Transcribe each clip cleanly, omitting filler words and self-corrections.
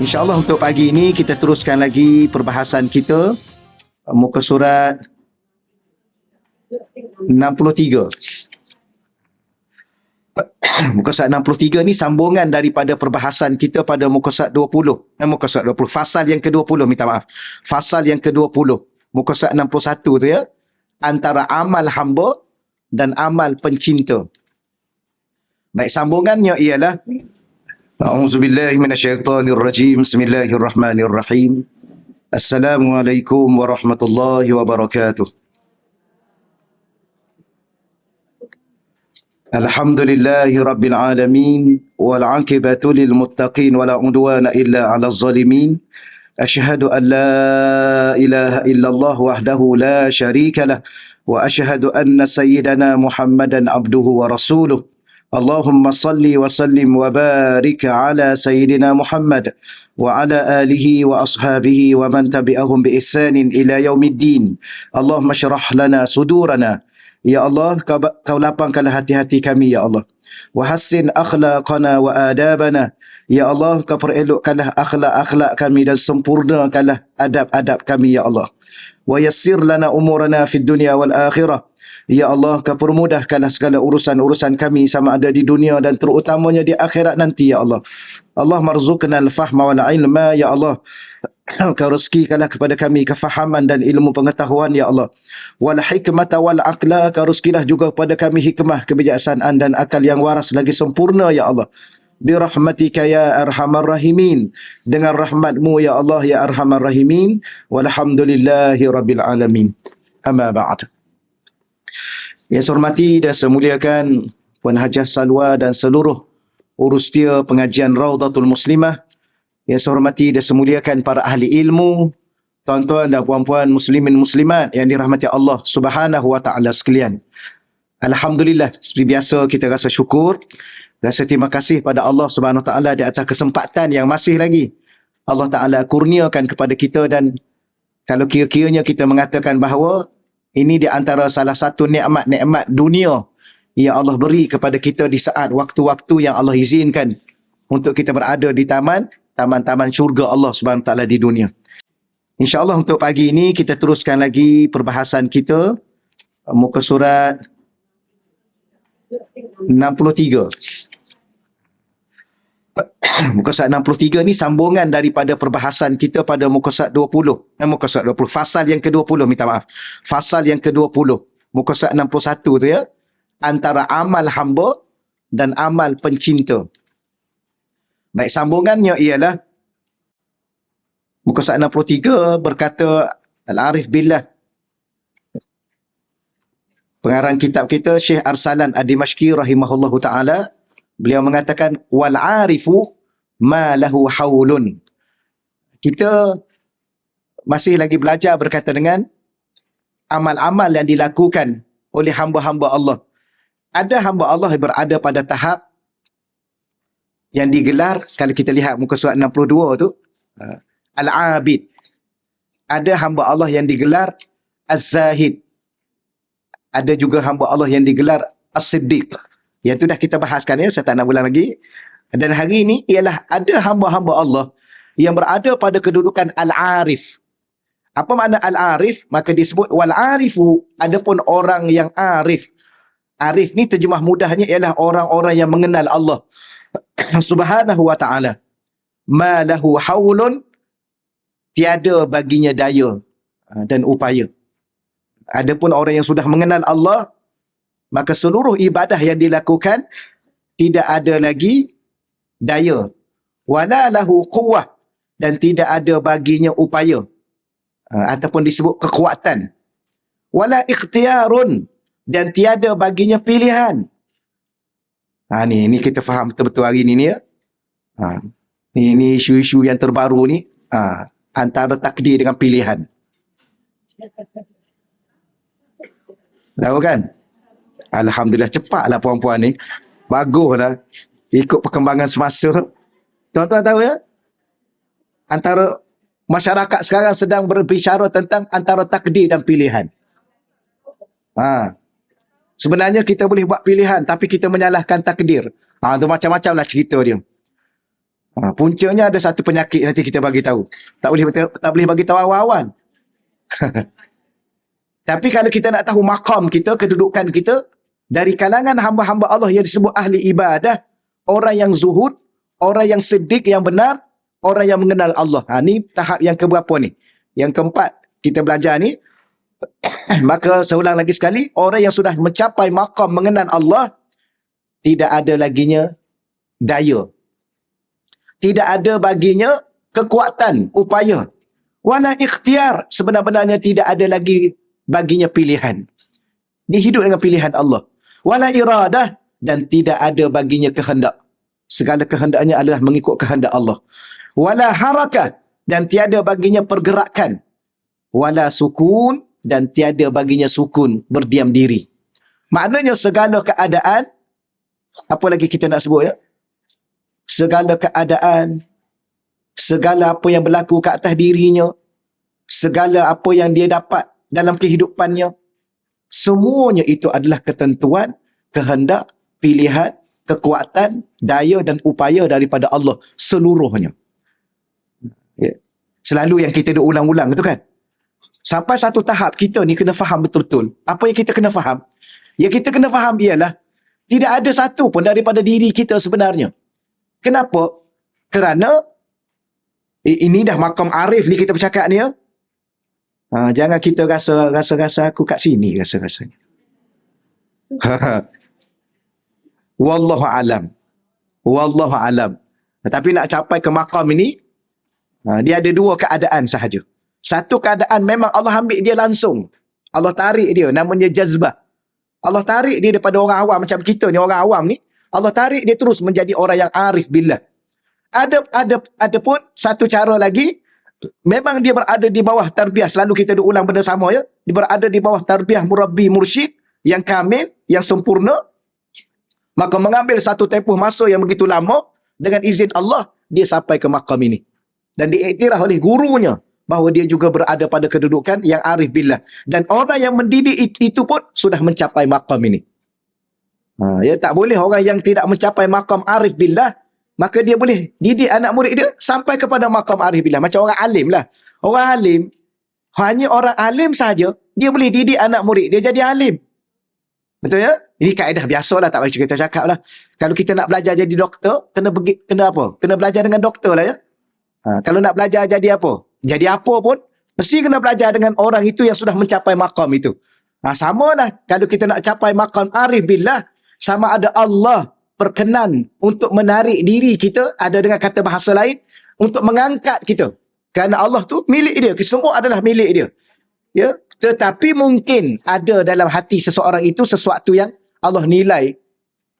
InsyaAllah untuk pagi ini kita teruskan lagi perbahasan kita muka surat 63. Muka surat 63 ni sambungan daripada perbahasan kita pada muka surat 20. Muka surat 20. Fasal yang ke-20, minta maaf. Fasal yang ke-20. Muka surat 61 tu ya. Antara amal hamba dan amal pencinta. Baik, sambungannya ialah A'udzubillahi minasyaitonirrajim. Bismillahirrahmanirrahim. Assalamualaikum warahmatullahi wabarakatuh. Alhamdulillahi rabbil alamin wal 'aqibatu lil muttaqin wala udwana illa 'alal zalimin. Asyhadu an la ilaha illallah wahdahu la syarika lah wa asyhadu anna sayyidana Muhammadan abduhu wa rasuluh. Allahumma salli wa sallim wa barik ala Sayyidina Muhammad wa ala alihi wa ashabihi wa man tabi'ahum bi ihsanin ila yaumiddin. Allahumma syrah lana sudurana. Ya Allah, kau lapangkanlah hati-hati kami, Ya Allah. Wa hassin akhlaqana wa adabana. Ya Allah, kau perelokkanlah akhlak-akhlak kami dan sempurnakanlah adab-adab kami, Ya Allah. Wa yassir lana umurana fid dunya wal akhirah. Ya Allah, kau permudahkanlah segala urusan-urusan kami sama ada di dunia dan terutamanya di akhirat nanti, Ya Allah. Allah marzuqna al-fahma wal ilma, Ya Allah. Kau rezekikanlah kepada kami kefahaman dan ilmu pengetahuan, Ya Allah. Wal hikmata wal aqla, kau rezekilah juga kepada kami hikmah, kebijaksanaan dan akal yang waras lagi sempurna, Ya Allah. Birahmatika ya arhamar rahimin. Dengan rahmatmu, Ya Allah, ya arhamar rahimin. Walhamdulillahi rabbil alamin. Amma ba'd. Yang saya hormati dan saya muliakan Puan Hajah Salwa dan seluruh urus dia pengajian Raudatul Muslimah. Yang saya hormati dan saya muliakan para ahli ilmu, tuan-tuan dan puan-puan muslimin muslimat yang dirahmati Allah Subhanahu wa taala sekalian. Alhamdulillah, seperti biasa kita rasa syukur, rasa terima kasih pada Allah Subhanahu wa taala di atas kesempatan yang masih lagi Allah Taala kurniakan kepada kita, dan kalau kira-kiranya kita mengatakan bahawa ini di antara salah satu nikmat-nikmat dunia yang Allah beri kepada kita di saat waktu-waktu yang Allah izinkan untuk kita berada di taman-taman syurga Allah Subhanahu Wa Taala di dunia. InsyaAllah untuk pagi ini kita teruskan lagi perbahasan kita muka surat 63. Muka surat 63 ni sambungan daripada perbahasan kita pada muka surat 20. Muka surat 20. Fasal yang ke-20, minta maaf. Fasal yang ke-20. Muka surat 61 tu ya. Antara amal hamba dan amal pencinta. Baik, sambungannya ialah muka surat 63 berkata Al-Arif Billah. Pengarang kitab kita Syekh Arsalan Ad-Dimashqi rahimahullahu ta'ala. Beliau mengatakan wal arifu ma lahu haulun. Kita masih lagi belajar berkaitan dengan amal-amal yang dilakukan oleh hamba-hamba Allah. Ada hamba Allah yang berada pada tahap yang digelar, kalau kita lihat muka surat 62 tu, al-abid. Ada hamba Allah yang digelar az-zahid. Ada juga hamba Allah yang digelar as-siddiq. Yang itu dah kita bahaskan ya, saya tak nak ulang lagi. Dan hari ini ialah ada hamba-hamba Allah yang berada pada kedudukan al-arif. Apa makna al-arif? Maka disebut wal-arifu, adapun orang yang arif. Arif ni terjemah mudahnya ialah orang-orang yang mengenal Allah Subhanahu wa ta'ala. Ma lahu haulun, tiada baginya daya dan upaya. Adapun orang yang sudah mengenal Allah, maka seluruh ibadah yang dilakukan tidak ada lagi daya. Wala lahu quwwah, dan tidak ada baginya upaya. Ataupun disebut kekuatan. Wala ikhtiyarun, dan tiada baginya pilihan. Ni kita faham betul-betul hari ni ya. Ni isu-isu yang terbaru ni. Antara takdir dengan pilihan. Tahu kan? Alhamdulillah, cepatlah puan-puan ni. Baguslah. Ikut perkembangan semasa. Tuan-tuan tahu ya? Antara masyarakat sekarang sedang berbicara tentang antara takdir dan pilihan. Sebenarnya kita boleh buat pilihan, tapi kita menyalahkan takdir. Itu macam-macam lah cerita dia. Puncanya ada satu penyakit nanti kita bagi tahu. Tak boleh bagi tahu awal-awal. Tapi kalau kita nak tahu maqam kita, kedudukan kita, dari kalangan hamba-hamba Allah yang disebut ahli ibadah, orang yang zuhud, orang yang siddiq, yang benar, orang yang mengenal Allah. Ni tahap yang keberapa ni? Yang keempat kita belajar ni. Maka seulang lagi sekali, orang yang sudah mencapai maqam mengenal Allah, tidak ada laginya daya. Tidak ada baginya kekuatan, upaya. Wala ikhtiar, sebenar-benarnya tidak ada lagi baginya pilihan. Dia hidup dengan pilihan Allah. Wala iradah, dan tidak ada baginya kehendak. Segala kehendaknya adalah mengikut kehendak Allah. Wala harakah, dan tiada baginya pergerakan. Wala sukun, dan tiada baginya sukun, berdiam diri. Maknanya segala keadaan, apa lagi kita nak sebut ya? Segala keadaan, segala apa yang berlaku ke atas dirinya, segala apa yang dia dapat dalam kehidupannya, semuanya itu adalah ketentuan, kehendak, pilihan, kekuatan, daya dan upaya daripada Allah seluruhnya. Ya. Selalu yang kita ulang-ulang itu kan. Sampai satu tahap kita ni kena faham betul-betul. Apa yang kita kena faham? Yang kita kena faham ialah tidak ada satu pun daripada diri kita sebenarnya. Kenapa? Kerana ini dah makam arif ni kita bercakap ni ya. Jangan kita rasa aku kat sini rasa-rasanya. Wallahu alam. Wallahu alam. Tapi nak capai ke makam ini, dia ada dua keadaan sahaja. Satu keadaan memang Allah ambil dia langsung. Allah tarik dia, namanya jazbah. Allah tarik dia daripada orang awam macam kita ni, orang awam ni. Allah tarik dia terus menjadi orang yang arif billah. Ada pun satu cara lagi, memang dia berada di bawah tarbiyah. Selalu kita ulang benda sama ya. Dia berada di bawah tarbiyah murabbi mursyid yang kamil, yang sempurna. Maka mengambil satu tempoh masa yang begitu lama, dengan izin Allah, dia sampai ke makam ini. Dan diiktiraf oleh gurunya bahawa dia juga berada pada kedudukan yang arif billah. Dan orang yang mendidik itu pun sudah mencapai makam ini. Ya, tak boleh orang yang tidak mencapai makam arif billah, maka dia boleh didik anak murid dia sampai kepada makam arif billah. Macam orang alim lah. Orang alim, hanya orang alim saja, dia boleh didik anak murid dia jadi alim. Betul ya? Ini kaedah biasalah, tak payah kita cakap lah. Kalau kita nak belajar jadi doktor, kena apa? Kena belajar dengan doktor lah ya. Kalau nak belajar jadi apa? Jadi apa pun, mesti kena belajar dengan orang itu yang sudah mencapai makam itu. Sama lah, kalau kita nak capai makam arif billah, sama ada Allah berkenan untuk menarik diri kita, ada dengan kata bahasa lain, untuk mengangkat kita. Kerana Allah tu milik dia, semua adalah milik dia. Ya, tetapi mungkin ada dalam hati seseorang itu sesuatu yang Allah nilai.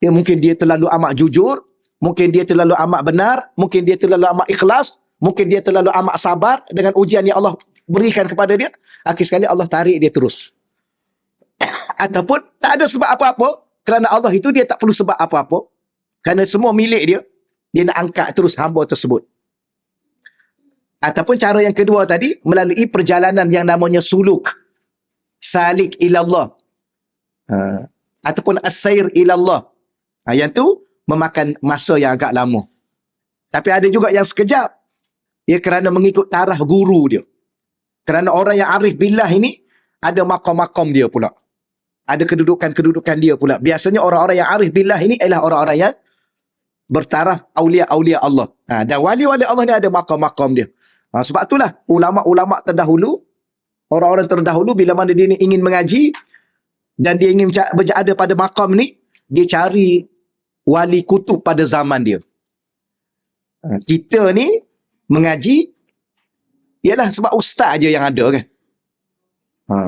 Ya, mungkin dia terlalu amat jujur, mungkin dia terlalu amat benar, mungkin dia terlalu amat ikhlas, mungkin dia terlalu amat sabar dengan ujian yang Allah berikan kepada dia. Akhir sekali Allah tarik dia terus. Ataupun tak ada sebab apa-apa, kerana Allah itu dia tak perlu sebab apa-apa. Kerana semua milik dia, dia nak angkat terus hamba tersebut. Ataupun cara yang kedua tadi, melalui perjalanan yang namanya suluk. Salik ilallah. Ataupun as-sair ilallah. Yang tu memakan masa yang agak lama. Tapi ada juga yang sekejap. Ya, kerana mengikut tarah guru dia. Kerana orang yang arif billah ini, ada makam-makam dia pula. Ada kedudukan-kedudukan dia pula. Biasanya orang-orang yang arif billah ini ialah orang-orang yang bertaraf awliya-awliya Allah. Dan wali-wali Allah ni ada makam-makam dia. Sebab itulah ulama-ulama terdahulu, orang-orang terdahulu bila mana dia ingin mengaji dan dia ingin berada pada makam ni, dia cari wali kutub pada zaman dia. Kita ni mengaji ialah sebab ustaz aja yang ada kan.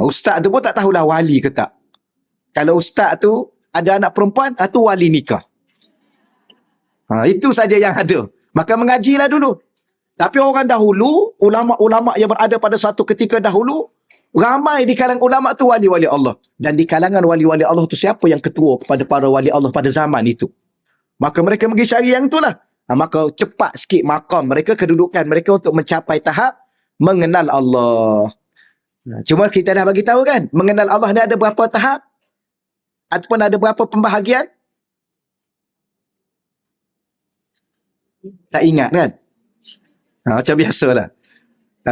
Ustaz tu pun tak tahulah wali ke tak. Kalau ustaz tu ada anak perempuan, tu wali nikah. Itu saja yang ada. Maka mengajilah dulu. Tapi orang dahulu, ulama-ulama yang berada pada satu ketika dahulu, ramai di kalangan ulama tu wali-wali Allah. Dan di kalangan wali-wali Allah tu siapa yang ketua kepada para wali Allah pada zaman itu? Maka mereka pergi cari yang itulah. Maka cepat sikit makam mereka, kedudukan mereka untuk mencapai tahap mengenal Allah. Cuma kita dah bagi tahu kan, mengenal Allah ni ada berapa tahap? Ataupun ada berapa pembahagian? Tak ingat kan? Macam biasalah.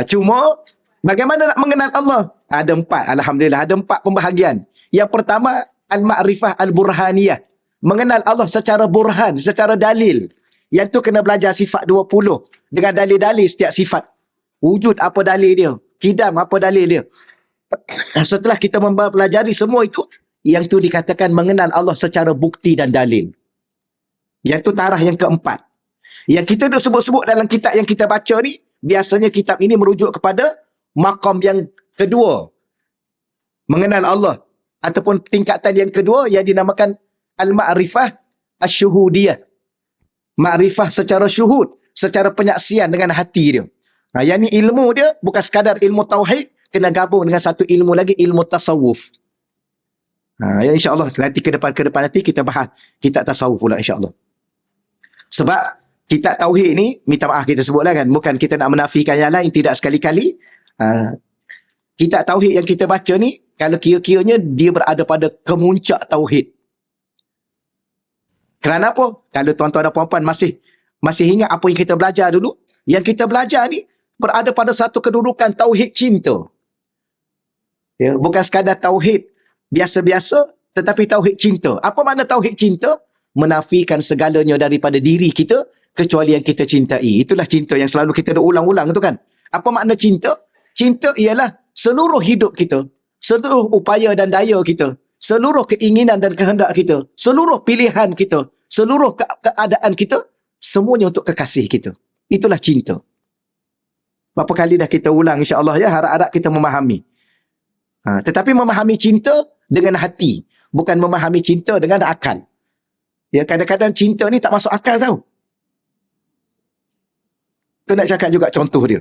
Cuma bagaimana nak mengenal Allah? Ada 4, alhamdulillah ada 4 pembahagian. Yang pertama, al-ma'rifah al-burhaniyah. Mengenal Allah secara burhan, secara dalil. Yang tu kena belajar sifat 20 dengan dalil-dalil setiap sifat. Wujud apa dalil dia? Kidam apa dalil dia? Setelah kita mempelajari semua itu, yang tu dikatakan mengenal Allah secara bukti dan dalil. Yang tu taraf yang keempat. Yang kita dah sebut-sebut dalam kitab yang kita baca ni, biasanya kitab ini merujuk kepada maqam yang kedua. Mengenal Allah. Ataupun tingkatan yang kedua yang dinamakan al-ma'rifah asy-syuhudiyah. Ma'rifah secara syuhud, secara penyaksian dengan hati dia. Yang ni ilmu dia bukan sekadar ilmu tauhid, kena gabung dengan satu ilmu lagi, ilmu tasawuf. Ya insya-Allah nanti ke depan nanti kita bahas kitab tasawuf pula insya-Allah. Sebab kitab tauhid ni, minta maaf kita sebutlah kan, bukan kita nak menafikan yang lain, tidak sekali-kali. Kitab tauhid yang kita baca ni, kalau kira-kiranya dia berada pada kemuncak tauhid. Kerana apa? Kalau tuan-tuan dan puan-puan masih ingat apa yang kita belajar dulu, yang kita belajar ni berada pada satu kedudukan tauhid cinta. Ya, bukan sekadar tauhid biasa-biasa, tetapi tauhid cinta. Apa makna tauhid cinta? Menafikan segalanya daripada diri kita kecuali yang kita cintai. Itulah cinta yang selalu kita dah ulang-ulang tu kan. Apa makna cinta? Cinta ialah seluruh hidup kita, seluruh upaya dan daya kita, seluruh keinginan dan kehendak kita, seluruh pilihan kita, seluruh keadaan kita, semuanya untuk kekasih kita. Itulah cinta. Berapa kali dah kita ulang insya-Allah ya, harap-harap kita memahami. Tetapi memahami cinta dengan hati, bukan memahami cinta dengan akal. Ya, kadang-kadang cinta ni tak masuk akal tau. Kau nak cakap juga contoh dia.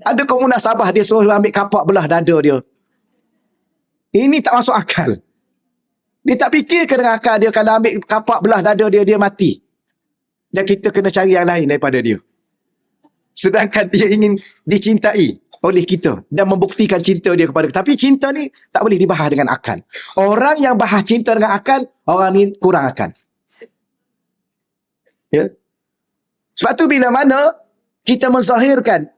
Ada kaum munasabah dia suruh ambil kapak belah dada dia. Ini tak masuk akal. Dia tak fikirkan dengan akal dia, kalau ambil kapak belah dada dia, dia mati. Dan kita kena cari yang lain daripada dia. Sedangkan dia ingin dicintai oleh kita dan membuktikan cinta dia kepada kita. Tapi cinta ni tak boleh dibahas dengan akal. Orang yang bahas cinta dengan akal, orang ni kurang akal. Ya. Sebab tu bila mana kita menzahirkan,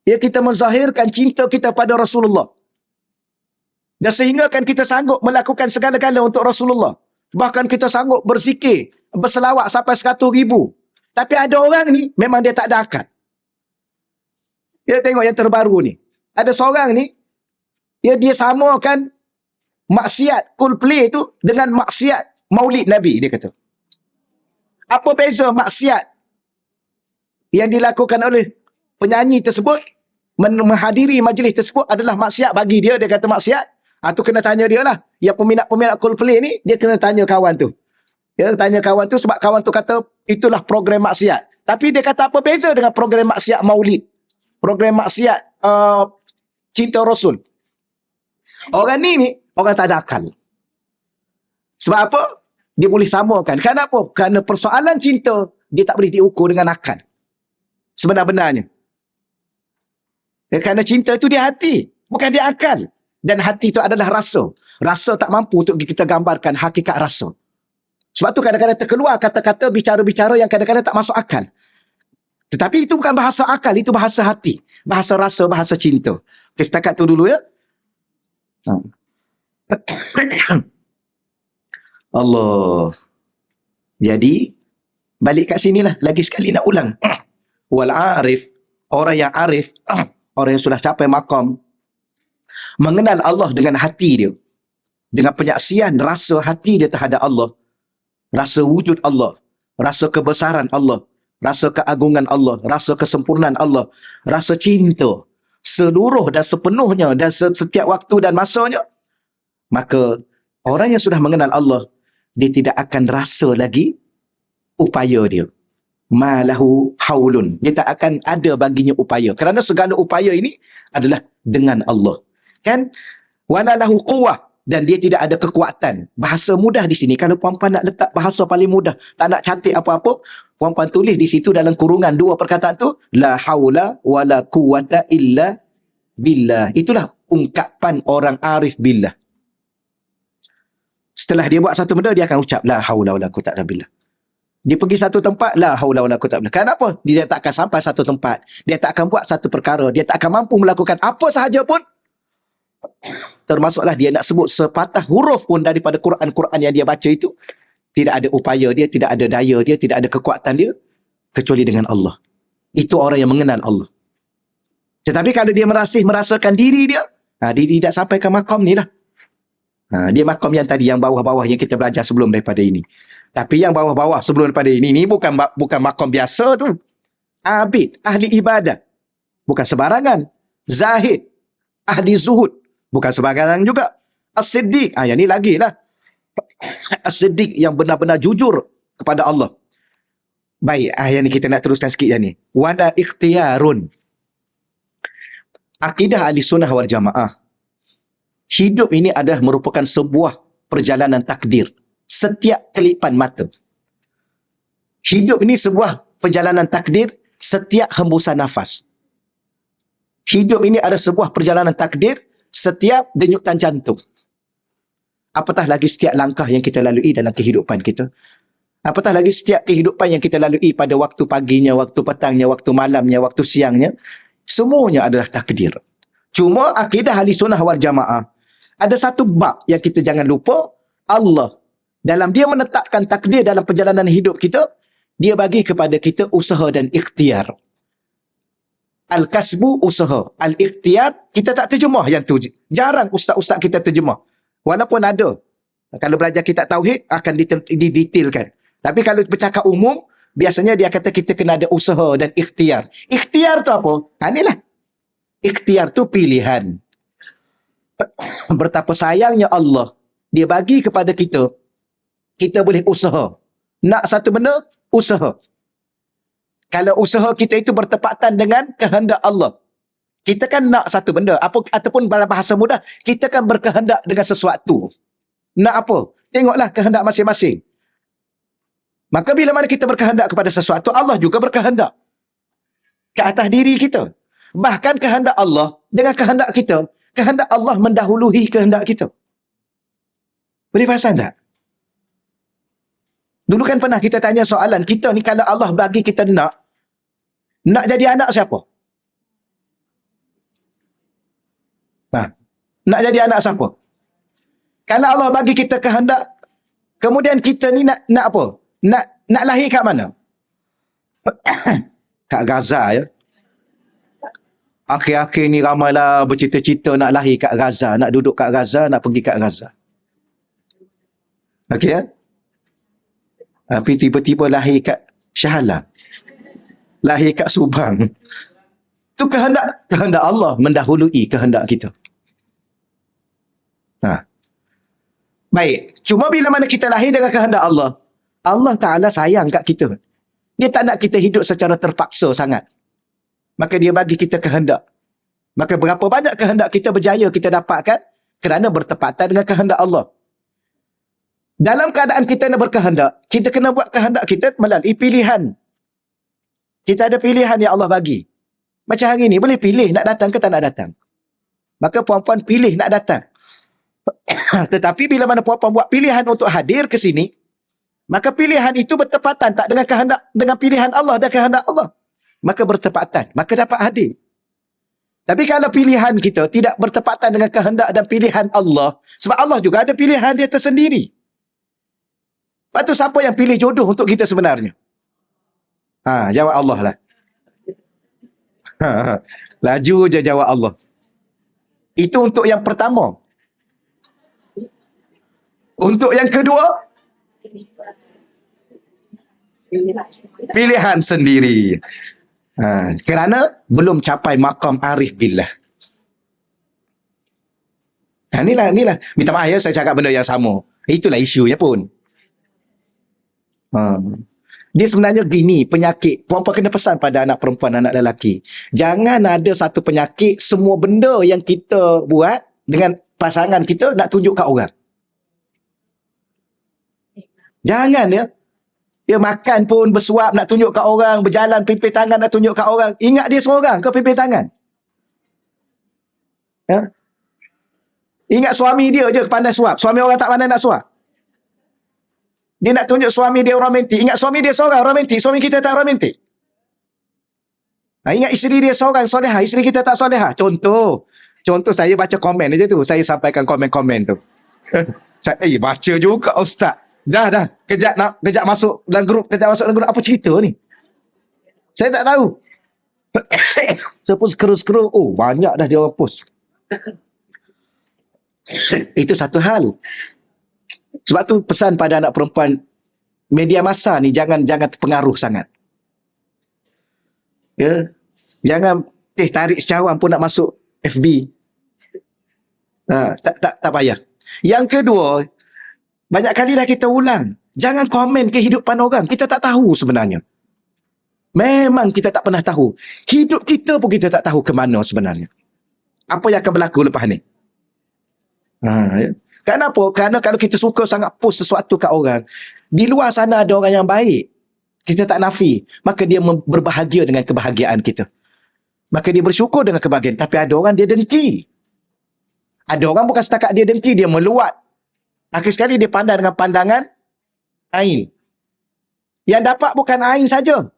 kita menzahirkan cinta kita pada Rasulullah. Dan sehingga kan kita sanggup melakukan segala-gala untuk Rasulullah. Bahkan kita sanggup berzikir, berselawat sampai 100,000. Tapi ada orang ni memang dia tak ada akal. Kita tengok yang terbaru ni. Ada seorang ni, dia samakan maksiat Coldplay tu dengan maksiat Maulid Nabi, dia kata. Apa beza maksiat yang dilakukan oleh penyanyi tersebut, menghadiri majlis tersebut adalah maksiat bagi dia kata maksiat. Tu kena tanya dia lah. Yang peminat-peminat Coldplay ni, dia kena tanya kawan tu. Dia tanya kawan tu sebab kawan tu kata itulah program maksiat. Tapi dia kata apa beza dengan program maksiat Maulid? Program maksiat cinta Rasul. Orang ni orang tak ada akal. Sebab apa? Dia boleh samakan. Kenapa? Kerana persoalan cinta dia tak boleh diukur dengan akal. Sebenar-benarnya. Kerana cinta itu di hati, bukan di akal. Dan hati itu adalah rasa. Rasa tak mampu untuk kita gambarkan hakikat rasa. Sebab tu kadang-kadang terkeluar kata-kata, bicara-bicara yang kadang-kadang tak masuk akal. Tetapi itu bukan bahasa akal, itu bahasa hati. Bahasa rasa, bahasa cinta. Okay, setakat tu dulu ya. Allah. Jadi, balik kat sinilah. Lagi sekali nak ulang. Wal arif, orang yang arif, orang yang sudah capai maqam, mengenal Allah dengan hati dia. Dengan penyaksian rasa hati dia terhadap Allah. Rasa wujud Allah. Rasa kebesaran Allah. Rasa keagungan Allah, rasa kesempurnaan Allah, rasa cinta seluruh dan sepenuhnya dan setiap waktu dan masanya, maka orang yang sudah mengenal Allah, dia tidak akan rasa lagi upaya dia. Malahu haulun. Dia tak akan ada baginya upaya. Kerana segala upaya ini adalah dengan Allah. Kan? Walalahu quwwah. Dan dia tidak ada kekuatan. Bahasa mudah di sini. Kalau puan-puan nak letak bahasa paling mudah, tak nak cantik apa-apa, puan-puan tulis di situ dalam kurungan 2 perkataan tu, la haula wa la quwwata illa billah. Itulah ungkapan orang arif billah. Setelah dia buat satu benda, dia akan ucap la haula wa la quwwata illa billah. Dia pergi satu tempat, la haula wala quwwata illa billah. Kenapa? Dia tak akan sampai satu tempat. Dia tak akan buat satu perkara. Dia tak akan mampu melakukan apa sahaja pun. Termasuklah dia nak sebut sepatah huruf pun daripada Quran-Quran yang dia baca itu. Tidak ada upaya dia, tidak ada daya dia, tidak ada kekuatan dia. Kecuali dengan Allah. Itu orang yang mengenal Allah. Tetapi kalau dia merasakan diri dia, dia tidak sampai ke makam ni lah. Dia makam yang tadi, yang bawah-bawah yang kita belajar sebelum daripada ini. Tapi yang bawah-bawah sebelum daripada ini bukan makam biasa tu. Abid, ahli ibadah. Bukan sebarangan. Zahid, ahli zuhud. Bukan sebarangan juga. As-Siddiq, yang ni lagi lah. As-Siddiq yang benar-benar jujur kepada Allah. Baik, yang ni kita nak teruskan sikit yang ni. Wala ikhtiyarun. Akidah ahli sunnah wal jamaah. Hidup ini adalah merupakan sebuah perjalanan takdir. Setiap kelipan mata. Hidup ini sebuah perjalanan takdir setiap hembusan nafas. Hidup ini adalah sebuah perjalanan takdir setiap denyutan jantung. Apatah lagi setiap langkah yang kita lalui dalam kehidupan kita. Apatah lagi setiap kehidupan yang kita lalui pada waktu paginya, waktu petangnya, waktu malamnya, waktu siangnya. Semuanya adalah takdir. Cuma akidah ahli sunnah wal jamaah. Ada satu bab yang kita jangan lupa. Allah, dalam dia menetapkan takdir dalam perjalanan hidup kita, dia bagi kepada kita usaha dan ikhtiar. Al-kasbu usaha. Al-ikhtiar, kita tak terjemah yang tu. Jarang ustaz-ustaz kita terjemah. Walaupun ada. Kalau belajar kitab tauhid, akan didetailkan. Tapi kalau bercakap umum, biasanya dia kata kita kena ada usaha dan ikhtiar. Ikhtiar tu apa? Inilah. Ikhtiar tu pilihan. Betapa sayangnya Allah, dia bagi kepada kita, kita boleh usaha. Nak satu benda, usaha. Kalau usaha kita itu bertepatan dengan kehendak Allah. Kita kan nak satu benda, ataupun dalam bahasa mudah, kita kan berkehendak dengan sesuatu. Nak apa? Tengoklah kehendak masing-masing. Maka bila mana kita berkehendak kepada sesuatu, Allah juga berkehendak ke atas diri kita. Bahkan kehendak Allah dengan kehendak kita, kehendak Allah mendahului kehendak kita. Boleh faham tak? Dulu kan pernah kita tanya soalan, kita ni kalau Allah bagi kita nak jadi anak siapa? Nak jadi anak siapa? Kalau Allah bagi kita kehendak, kemudian kita ni nak apa? Nak lahir kat mana? Kat Gaza ya. Akhir-akhir ni ramailah bercita-cita nak lahir kat Gaza, nak duduk kat Gaza, nak pergi kat Gaza. Okey ya? Tapi tiba-tiba lahir kat Shah Alam. Lahir kat Subang. Itu kehendak Allah mendahului kehendak kita. Baik, cuma bila mana kita lahir dengan kehendak Allah, Allah Ta'ala sayang kat kita. Dia tak nak kita hidup secara terpaksa sangat. Maka dia bagi kita kehendak. Maka berapa banyak kehendak kita berjaya kita dapatkan kerana bertepatan dengan kehendak Allah. Dalam keadaan kita nak berkehendak, kita kena buat kehendak kita melalui pilihan. Kita ada pilihan yang Allah bagi. Macam hari ni, boleh pilih nak datang ke tak nak datang. Maka puan-puan pilih nak datang. Tetapi bila mana puan-puan buat pilihan untuk hadir ke sini, maka pilihan itu bertepatan tak dengan kehendak, dengan pilihan Allah dan kehendak Allah. Maka bertepatan, maka dapat hadir. Tapi kalau pilihan kita tidak bertepatan dengan kehendak dan pilihan Allah, sebab Allah juga ada pilihan dia tersendiri. Lepas tu siapa yang pilih jodoh untuk kita sebenarnya? Jawab Allah lah. Laju je jawab Allah. Itu untuk yang pertama. Untuk yang kedua, pilihan sendiri. Kerana belum capai maqam arif billah. Inilah. Minta maaf ya, saya cakap benda yang sama. Itulah isunya pun. Dia sebenarnya gini, penyakit. Puan-puan kena pesan pada anak perempuan, anak lelaki. Jangan ada satu penyakit, semua benda yang kita buat dengan pasangan kita nak tunjuk kat orang. Jangan ya. Dia makan pun bersuap nak tunjuk kat orang, berjalan pimpin tangan nak tunjuk kat orang. Ingat dia seorang ke pimpin tangan? Ya? Ingat suami dia je pandai suap. Suami orang tak pandai nak suap. Dia nak tunjuk suami dia romantik. Ingat suami dia seorang romantik, suami kita tak romantik. Ingat isteri dia seorang solehah, isteri kita tak solehah. Contoh saya baca komen aja tu. Saya sampaikan komen-komen tu. Saya baca juga ustaz. Dah. Kejap masuk dalam grup. Apa cerita ni? Saya tak tahu. Saya pun scroll. Oh, banyak dah dia orang post. Itu satu hal. Sebab tu pesan pada anak perempuan, media massa ni jangan terpengaruh sangat. Ya. Jangan tarik secawan pun nak masuk FB. Tak payah. Yang kedua, banyak kali dah kita ulang. Jangan komen kehidupan orang. Kita tak tahu sebenarnya. Memang kita tak pernah tahu. Hidup kita pun kita tak tahu ke mana sebenarnya. Apa yang akan berlaku lepas ni. Ya. Kenapa? Kerana kalau kita suka sangat post sesuatu kat orang, di luar sana ada orang yang baik. Kita tak nafi. Maka dia berbahagia dengan kebahagiaan kita. Maka dia bersyukur dengan kebahagiaan. Tapi ada orang dia dengki. Ada orang bukan setakat dia dengki, dia meluat. Akhir sekali dia pandang dengan pandangan ain. Yang dapat bukan ain saja.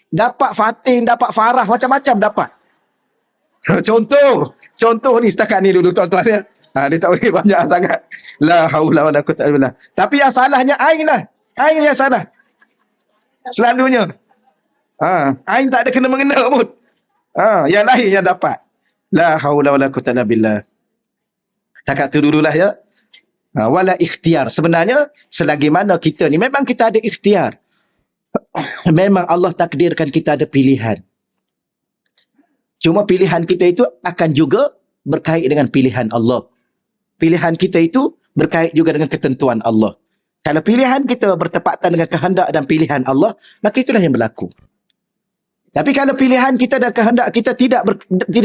Dapat fatin, dapat farah, macam-macam dapat. Contoh ni setakat ni dulu tuan-tuan ya. Dia tak boleh banyak sangat. La haula wala quwwata illa billah. Tapi yang salahnya ain lah. Ain yang salah. Selalunya. Ain tak ada kena-mengena pun. Yang lain yang dapat. La haula wala quwwata illa billah. Takat tu dululah ya. Wala ikhtiar. Sebenarnya selagi mana kita ni memang kita ada ikhtiar. Memang Allah takdirkan kita ada pilihan. Cuma pilihan kita itu akan juga berkait dengan pilihan Allah. Pilihan kita itu berkait juga dengan ketentuan Allah. Kalau pilihan kita bertepatan dengan kehendak dan pilihan Allah, maka itulah yang berlaku. Tapi kalau pilihan kita dan kehendak kita tidak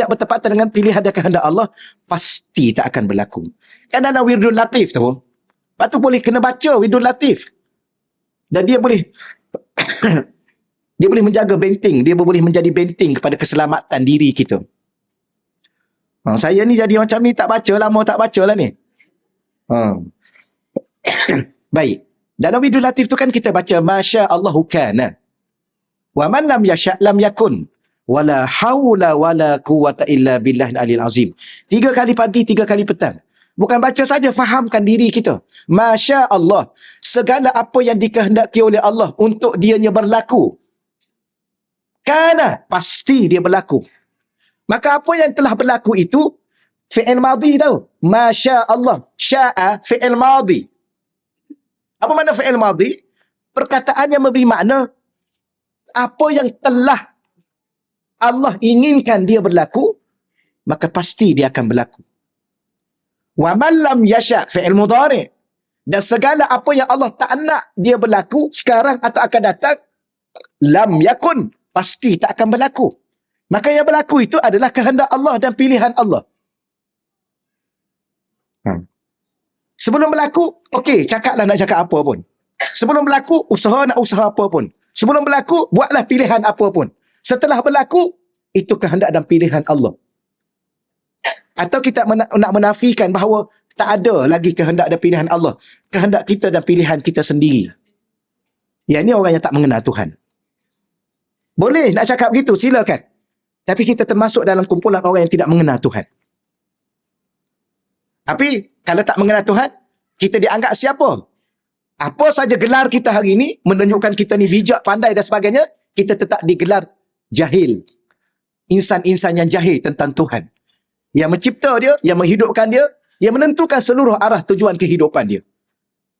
bertepatan dengan pilihan dan kehendak Allah, pasti tak akan berlaku. Kan ada Wirdul Latif tu. Lepas tu boleh kena baca Wirdul Latif. Dan dia boleh dia boleh menjaga benteng. Dia boleh menjadi benteng kepada keselamatan diri kita. Saya ni jadi macam ni tak baca, lama tak baca lah ni. Baik. Dalam Wirdul Latif tu kan kita baca Masya Allahu kana. Wa man lam yasha' lam yakun. Wala hawla wala quwwata illa billahil aliyil azim. 3 kali pagi, 3 kali petang. Bukan baca saja, fahamkan diri kita. Masya Allah. Segala apa yang dikehendaki oleh Allah untuk dianya berlaku. Kana. Pasti dia berlaku. Maka apa yang telah berlaku itu fi'il madhi tau. Masya Allah. Sya'a fi'il madhi. Apa makna fi'il madhi? Perkataan yang memberi makna apa yang telah Allah inginkan dia berlaku, maka pasti dia akan berlaku. Wa man lam yasha' fi'il mudhari'. Dan segala apa yang Allah tak nak dia berlaku sekarang atau akan datang, lam yakun. Pasti tak akan berlaku. Maka yang berlaku itu adalah kehendak Allah dan pilihan Allah. Sebelum berlaku, okey, cakaplah nak cakap apa pun. Sebelum berlaku, nak usaha apa pun. Sebelum berlaku, buatlah pilihan apa pun. Setelah berlaku, itu kehendak dan pilihan Allah. Atau kita nak menafikan bahawa tak ada lagi kehendak dan pilihan Allah. Kehendak kita dan pilihan kita sendiri. Yang ni orang yang tak mengenal Tuhan. Boleh nak cakap begitu, silakan. Tapi kita termasuk dalam kumpulan orang yang tidak mengenal Tuhan. Tapi kalau tak mengenal Tuhan, kita dianggap siapa? Apa saja gelar kita hari ini menunjukkan kita ni bijak, pandai dan sebagainya, kita tetap digelar jahil. Insan-insan yang jahil tentang Tuhan. Yang mencipta dia, yang menghidupkan dia, yang menentukan seluruh arah tujuan kehidupan dia.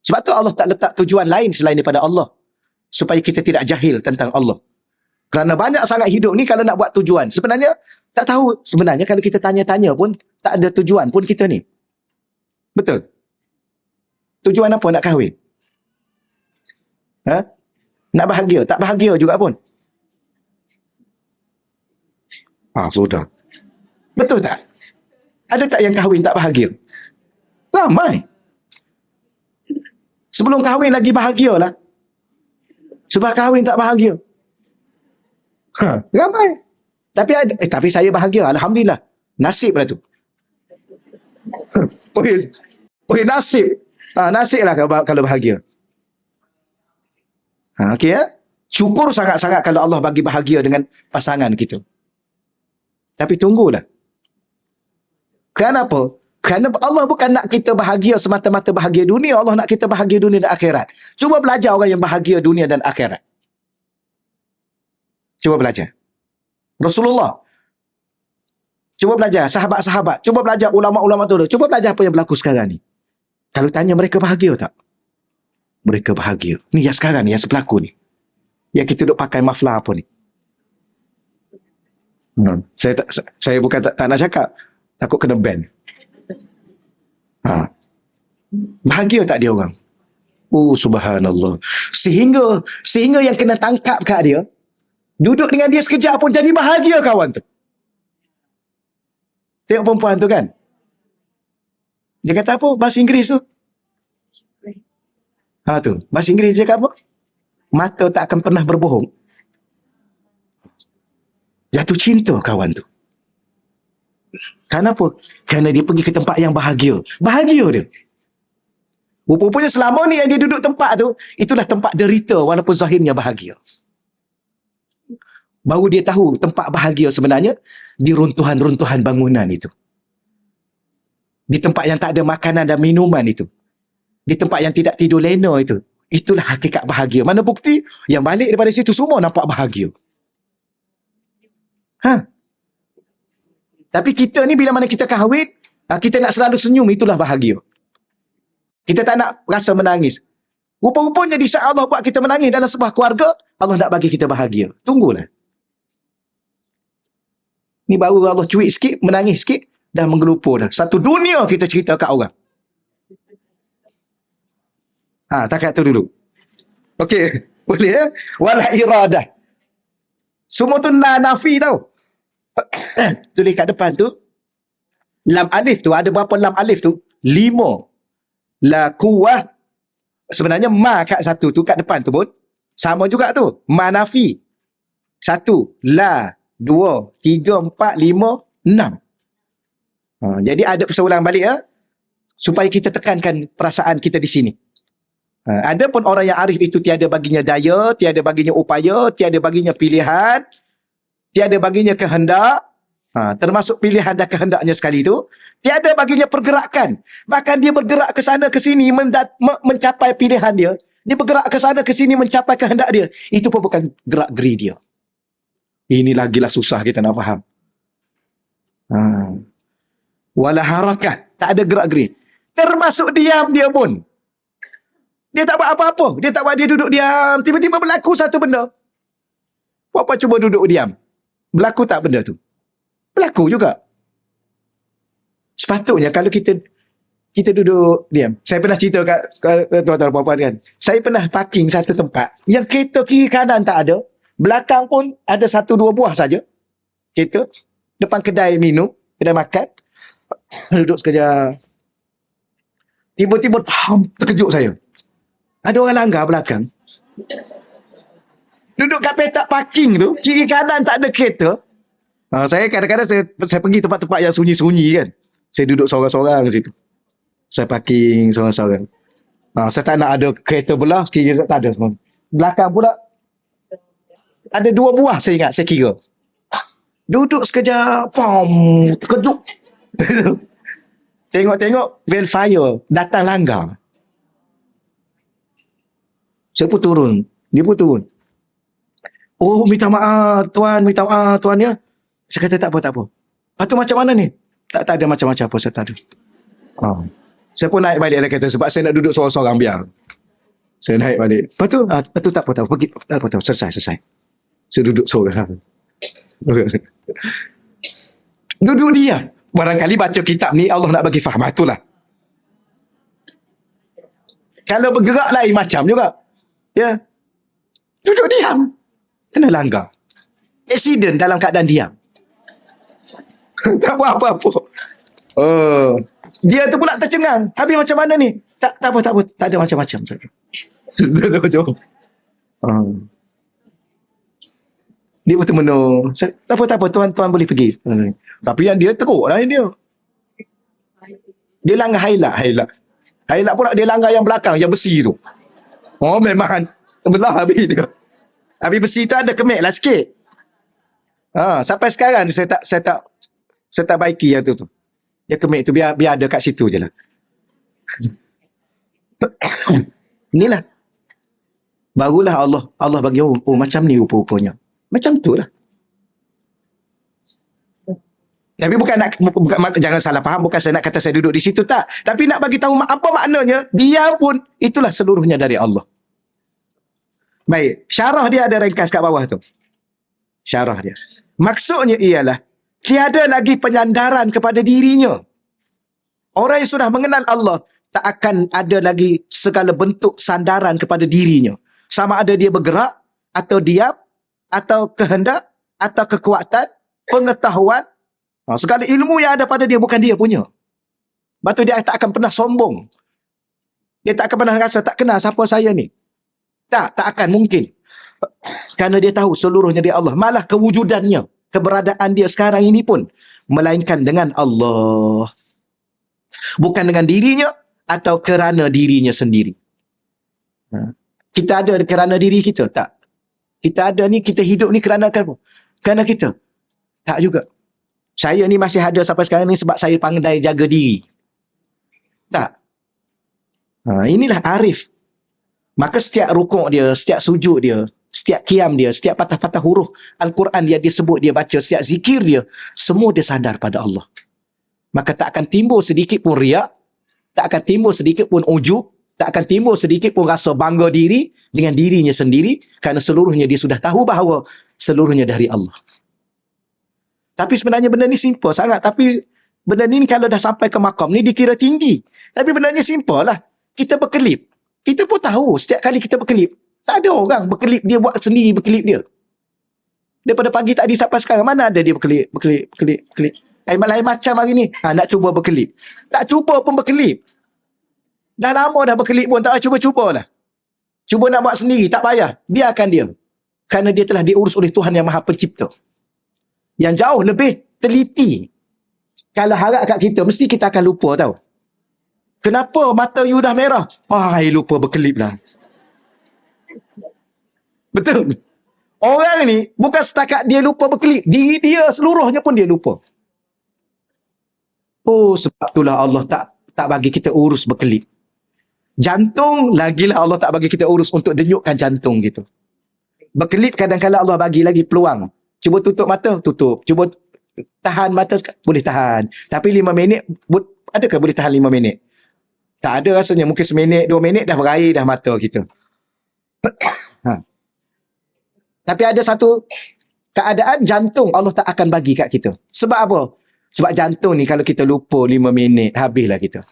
Sebab tu Allah tak letak tujuan lain selain daripada Allah. Supaya kita tidak jahil tentang Allah. Kerana banyak sangat hidup ni kalau nak buat tujuan. Sebenarnya, tak tahu. Sebenarnya kalau kita tanya-tanya pun, tak ada tujuan pun kita ni. Betul? Tujuan apa nak kahwin? Nak bahagia? Tak bahagia juga pun. Sudah. Betul tak? Ada tak yang kahwin tak bahagia? Ramai. Sebelum kahwin lagi bahagialah. Sebab kahwin tak bahagia. Ramai. Tapi saya bahagia. Alhamdulillah. Nasib lah tu. Nasib. Nasib lah kalau bahagia. Okey ya? Syukur sangat-sangat kalau Allah bagi bahagia dengan pasangan kita. Tapi tunggulah. Kenapa? Kerana Allah bukan nak kita bahagia semata-mata bahagia dunia. Allah nak kita bahagia dunia dan akhirat. Cuba belajar orang yang bahagia dunia dan akhirat. Cuba belajar. Rasulullah. Cuba belajar. Sahabat-sahabat. Cuba belajar ulama-ulama tu. Cuba belajar apa yang berlaku sekarang ni. Kalau tanya mereka bahagia tak? Mereka bahagia. Ni yang sekarang ni, yang berlaku ni. Yang kita duduk pakai maflar apa ni. Saya bukan tak nak cakap. Takut kena ban. Bahagia tak dia orang? Oh, subhanallah. Sehingga yang kena tangkap kat dia, duduk dengan dia sekejap pun jadi bahagia kawan tu. Tengok perempuan tu kan? Dia kata apa? Bahasa Inggeris tu. Tu. Bahasa Inggeris dia kata apa? Mata tak akan pernah berbohong. Jatuh cinta kawan tu. Kenapa? Kerana dia pergi ke tempat yang bahagia. Bahagia dia. Rupanya selama ni yang dia duduk tempat tu, itulah tempat derita walaupun zahirnya bahagia. Baru dia tahu tempat bahagia sebenarnya di runtuhan-runtuhan bangunan itu. Di tempat yang tak ada makanan dan minuman itu. Di tempat yang tidak tidur lena itu. Itulah hakikat bahagia. Mana bukti? Yang balik daripada situ semua nampak bahagia. Tapi kita ni bila mana kita kahwin, kita nak selalu senyum, itulah bahagia. Kita tak nak rasa menangis. Rupa-rupanya di saat Allah buat kita menangis dalam sebuah keluarga, Allah nak bagi kita bahagia. Tunggulah. Ni baru Allah cuik sikit, menangis sikit, dah menggelupur dah. Satu dunia kita cerita kat orang. Takat tu dulu. Okey, boleh ya? Wala iradah. Semua tu nafi tau. Tulis kat depan tu, lam alif tu, ada berapa lam alif tu? 5. La kuwah. Sebenarnya ma kat satu tu, kat depan tu pun sama juga tu. Ma nafi. 1, la, 2, 3, 4, 5, 6. Jadi ada perseulang balik ya, supaya kita tekankan perasaan kita di sini. Ada pun orang yang arif itu tiada baginya daya, tiada baginya upaya, tiada baginya pilihan, tiada baginya kehendak, termasuk pilihan dan kehendaknya sekali itu, tiada baginya pergerakan. Bahkan dia bergerak ke sana ke sini mencapai pilihan dia. Dia bergerak ke sana ke sini mencapai kehendak dia. Itu pun bukan gerak geri dia. Ini lagilah susah kita nak faham. Wala harakat, tak ada gerak geri. Termasuk diam dia pun. Dia tak buat apa-apa. Dia tak buat, dia duduk diam. Tiba-tiba berlaku satu benda. Apa cuba duduk diam? Berlaku tak benda tu? Berlaku juga. Sepatutnya kalau kita duduk diam. Saya pernah cerita kat tuan-tuan puan-puan kan. Saya pernah parking satu tempat yang kereta kiri kanan tak ada. Belakang pun ada 1-2 buah saja. Kereta. Depan kedai minum. Kedai makan. Duduk sekejap. Tiba-tiba terkejut saya. Ada orang langgar belakang. Duduk kat petak parking tu, kiri kanan tak ada kereta. Saya kadang-kadang saya pergi tempat-tempat yang sunyi-sunyi kan. Saya duduk seorang-seorang di situ. Saya parking seorang-seorang. Saya tak nak ada kereta belah, kiri tak ada semua. Belakang pula ada 2 buah saya ingat, saya kira. Duduk sekejap, terkejut. Tengok-tengok Velfire datang langgar. Saya pun turun. Dia pun turun. Oh, minta maaf tuan, minta maaf tuan ya. Saya kata tak apa. Lepas tu macam mana ni? Tak ada macam-macam apa, saya tak ada. Saya pun naik balik dalam kereta sebab saya nak duduk seorang-seorang biar. Saya naik balik. Lepas tu tak apa, pergi, tak apa, selesai. Saya duduk seorang. Duduk dia. Barangkali baca kitab ni Allah nak bagi faham. Itulah. Kalau bergerak lain macam juga. Ya. Duduk diam. Kena langgar. Accident dalam keadaan diam. Tak buat apa-apa. Dia tu pula tercengang. Habis macam mana ni? Tak apa. Tak ada macam-macam. Tak ada macam-macam. Dia betul menung. Tak apa. Tuan boleh pergi. Tapi yang dia teruk lah dia. Dia langgar highlight. Highlight pula dia langgar yang belakang, yang besi tu. Oh memang Belah habis dia. Habis besi tu ada kemik lah sikit. Sampai sekarang ni saya tak baiki yang tu. Ya kemik tu biar ada kat situ je lah. Inilah. Barulah Allah bagi macam ni rupa-rupanya. Macam tu lah. Tapi bukan jangan salah faham, bukan saya nak kata saya duduk di situ, tak. Tapi nak bagi tahu apa maknanya, dia pun itulah seluruhnya dari Allah. Baik, syarah dia ada ringkas kat bawah tu. Syarah dia. Maksudnya ialah tiada lagi penyandaran kepada dirinya. Orang yang sudah mengenal Allah tak akan ada lagi segala bentuk sandaran kepada dirinya. Sama ada dia bergerak atau diam atau kehendak atau kekuatan, pengetahuan, segala ilmu yang ada pada dia bukan dia punya. Lepas tu dia tak akan pernah sombong. Dia tak akan pernah rasa tak kenal siapa saya ni. Tak akan mungkin. Kerana dia tahu seluruhnya dia Allah. Malah kewujudannya, keberadaan dia sekarang ini pun melainkan dengan Allah. Bukan dengan dirinya atau kerana dirinya sendiri. Kita ada kerana diri kita? Tak. Kita ada ni, kita hidup ni kerana apa? Kerana kita? Tak juga. Saya ni masih ada sampai sekarang ni sebab saya pandai jaga diri. Tak. Inilah arif. Maka setiap rukuk dia, setiap sujud dia, setiap qiyam dia, setiap patah-patah huruf Al-Quran dia sebut, dia baca, setiap zikir dia, semua dia sadar pada Allah. Maka tak akan timbul sedikit pun riak, tak akan timbul sedikit pun ujub, tak akan timbul sedikit pun rasa bangga diri dengan dirinya sendiri, kerana seluruhnya dia sudah tahu bahawa seluruhnya dari Allah. Tapi sebenarnya benda ni simple sangat. Tapi benda ni kalau dah sampai ke makam ni dikira tinggi. Tapi benda ni simple lah. Kita berkelip. Kita pun tahu setiap kali kita berkelip. Tak ada orang berkelip, dia buat sendiri berkelip dia. Daripada pagi tadi sampai sekarang, mana ada dia berkelip. Lain macam hari ni. Nak cuba berkelip. Tak cuba pun berkelip. Dah lama dah berkelip pun tak cuba-cuba lah. Cuba nak buat sendiri, tak payah. Biarkan dia. Kerana dia telah diurus oleh Tuhan Yang Maha Pencipta. Yang jauh lebih teliti. Kalau harap kat kita, mesti kita akan lupa tau. Kenapa mata you dah merah? Lupa berkelip lah. Betul. Orang ni, bukan setakat dia lupa berkelip. Diri dia seluruhnya pun dia lupa. Sebab itulah Allah tak bagi kita urus berkelip. Jantung, lagilah Allah tak bagi kita urus untuk denyutkan jantung gitu. Berkelip kadang-kadang Allah bagi lagi peluang. Cuba tutup mata, tutup. Cuba tahan mata, boleh tahan. Tapi 5 minit, adakah boleh tahan 5 minit? Tak ada rasanya. Mungkin 1 minit, 2 minit dah berair dah mata kita. Tapi ada satu keadaan jantung Allah tak akan bagi kat kita. Sebab apa? Sebab jantung ni kalau kita lupa 5 minit, habislah kita.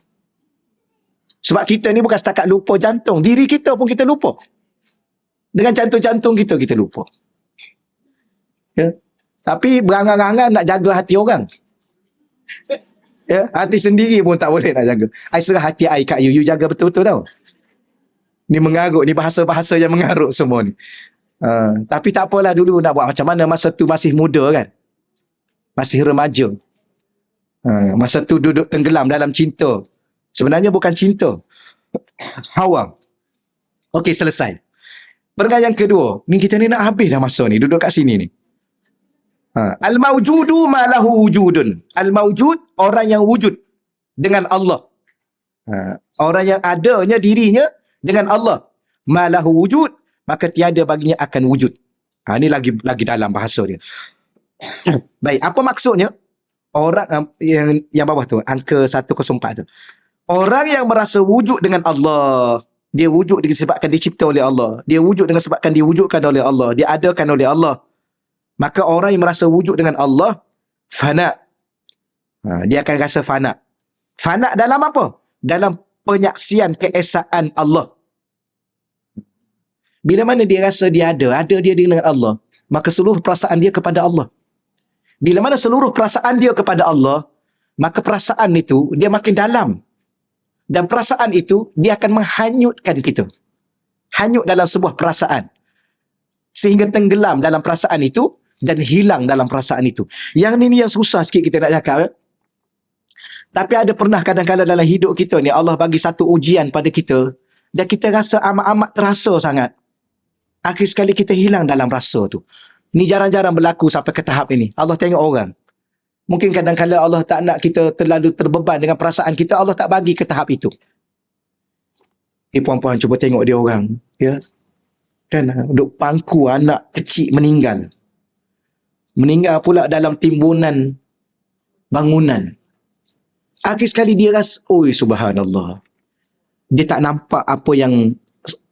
Sebab kita ni bukan setakat lupa jantung. Diri kita pun kita lupa. Dengan jantung-jantung kita lupa. Ya. Tapi berangan-angan nak jaga hati orang. Ya, hati sendiri pun tak boleh nak jaga. I serah hati I kat you jaga betul-betul tau. Ni mengarut, ni bahasa-bahasa yang mengarut semua ni. Tapi tak apalah, dulu nak buat macam mana, masa tu masih muda kan. Masih remaja. Masa tu duduk tenggelam dalam cinta. Sebenarnya bukan cinta. Hawa. Okey, selesai. Perkara yang kedua, ni kita ni nak habis dah masa ni, duduk kat sini ni. Al-mawjudu ma lahu wujudun. Al-mawjud, orang yang wujud dengan Allah. Orang yang adanya dirinya dengan Allah. Ma lahu wujud, maka tiada baginya akan wujud. Ini lagi dalam bahasa dia. Baik, apa maksudnya? Orang yang bawah tu, angka 104 tu. Orang yang merasa wujud dengan Allah, dia wujud disebabkan dicipta oleh Allah. Dia wujud dengan sebabkan diwujudkan oleh Allah. Dia adakan oleh Allah. Maka orang yang merasa wujud dengan Allah, fana. Dia akan rasa fana. Fana dalam apa? Dalam penyaksian keesaan Allah. Bila mana dia rasa dia ada dia dengan Allah, maka seluruh perasaan dia kepada Allah. Bila mana seluruh perasaan dia kepada Allah, maka perasaan itu dia makin dalam. Dan perasaan itu dia akan menghanyutkan kita. Hanyut dalam sebuah perasaan. Sehingga tenggelam dalam perasaan itu dan hilang dalam perasaan itu. Yang ni yang susah sikit kita nak cakap. Tapi ada pernah kadang-kadang dalam hidup kita ni Allah bagi satu ujian pada kita dan kita rasa amat-amat terasa sangat. Akhir sekali kita hilang dalam rasa tu. Ni jarang-jarang berlaku sampai ke tahap ini. Allah tengok orang. Mungkin kadang-kadang Allah tak nak kita terlalu terbeban dengan perasaan kita, Allah tak bagi ke tahap itu. Puan-puan cuba tengok dia orang. Ya. Kan, duk pangku anak kecil meninggal. Meninggal pula dalam timbunan bangunan. Akhir sekali dia rasa, oi subhanallah. Dia tak nampak apa yang,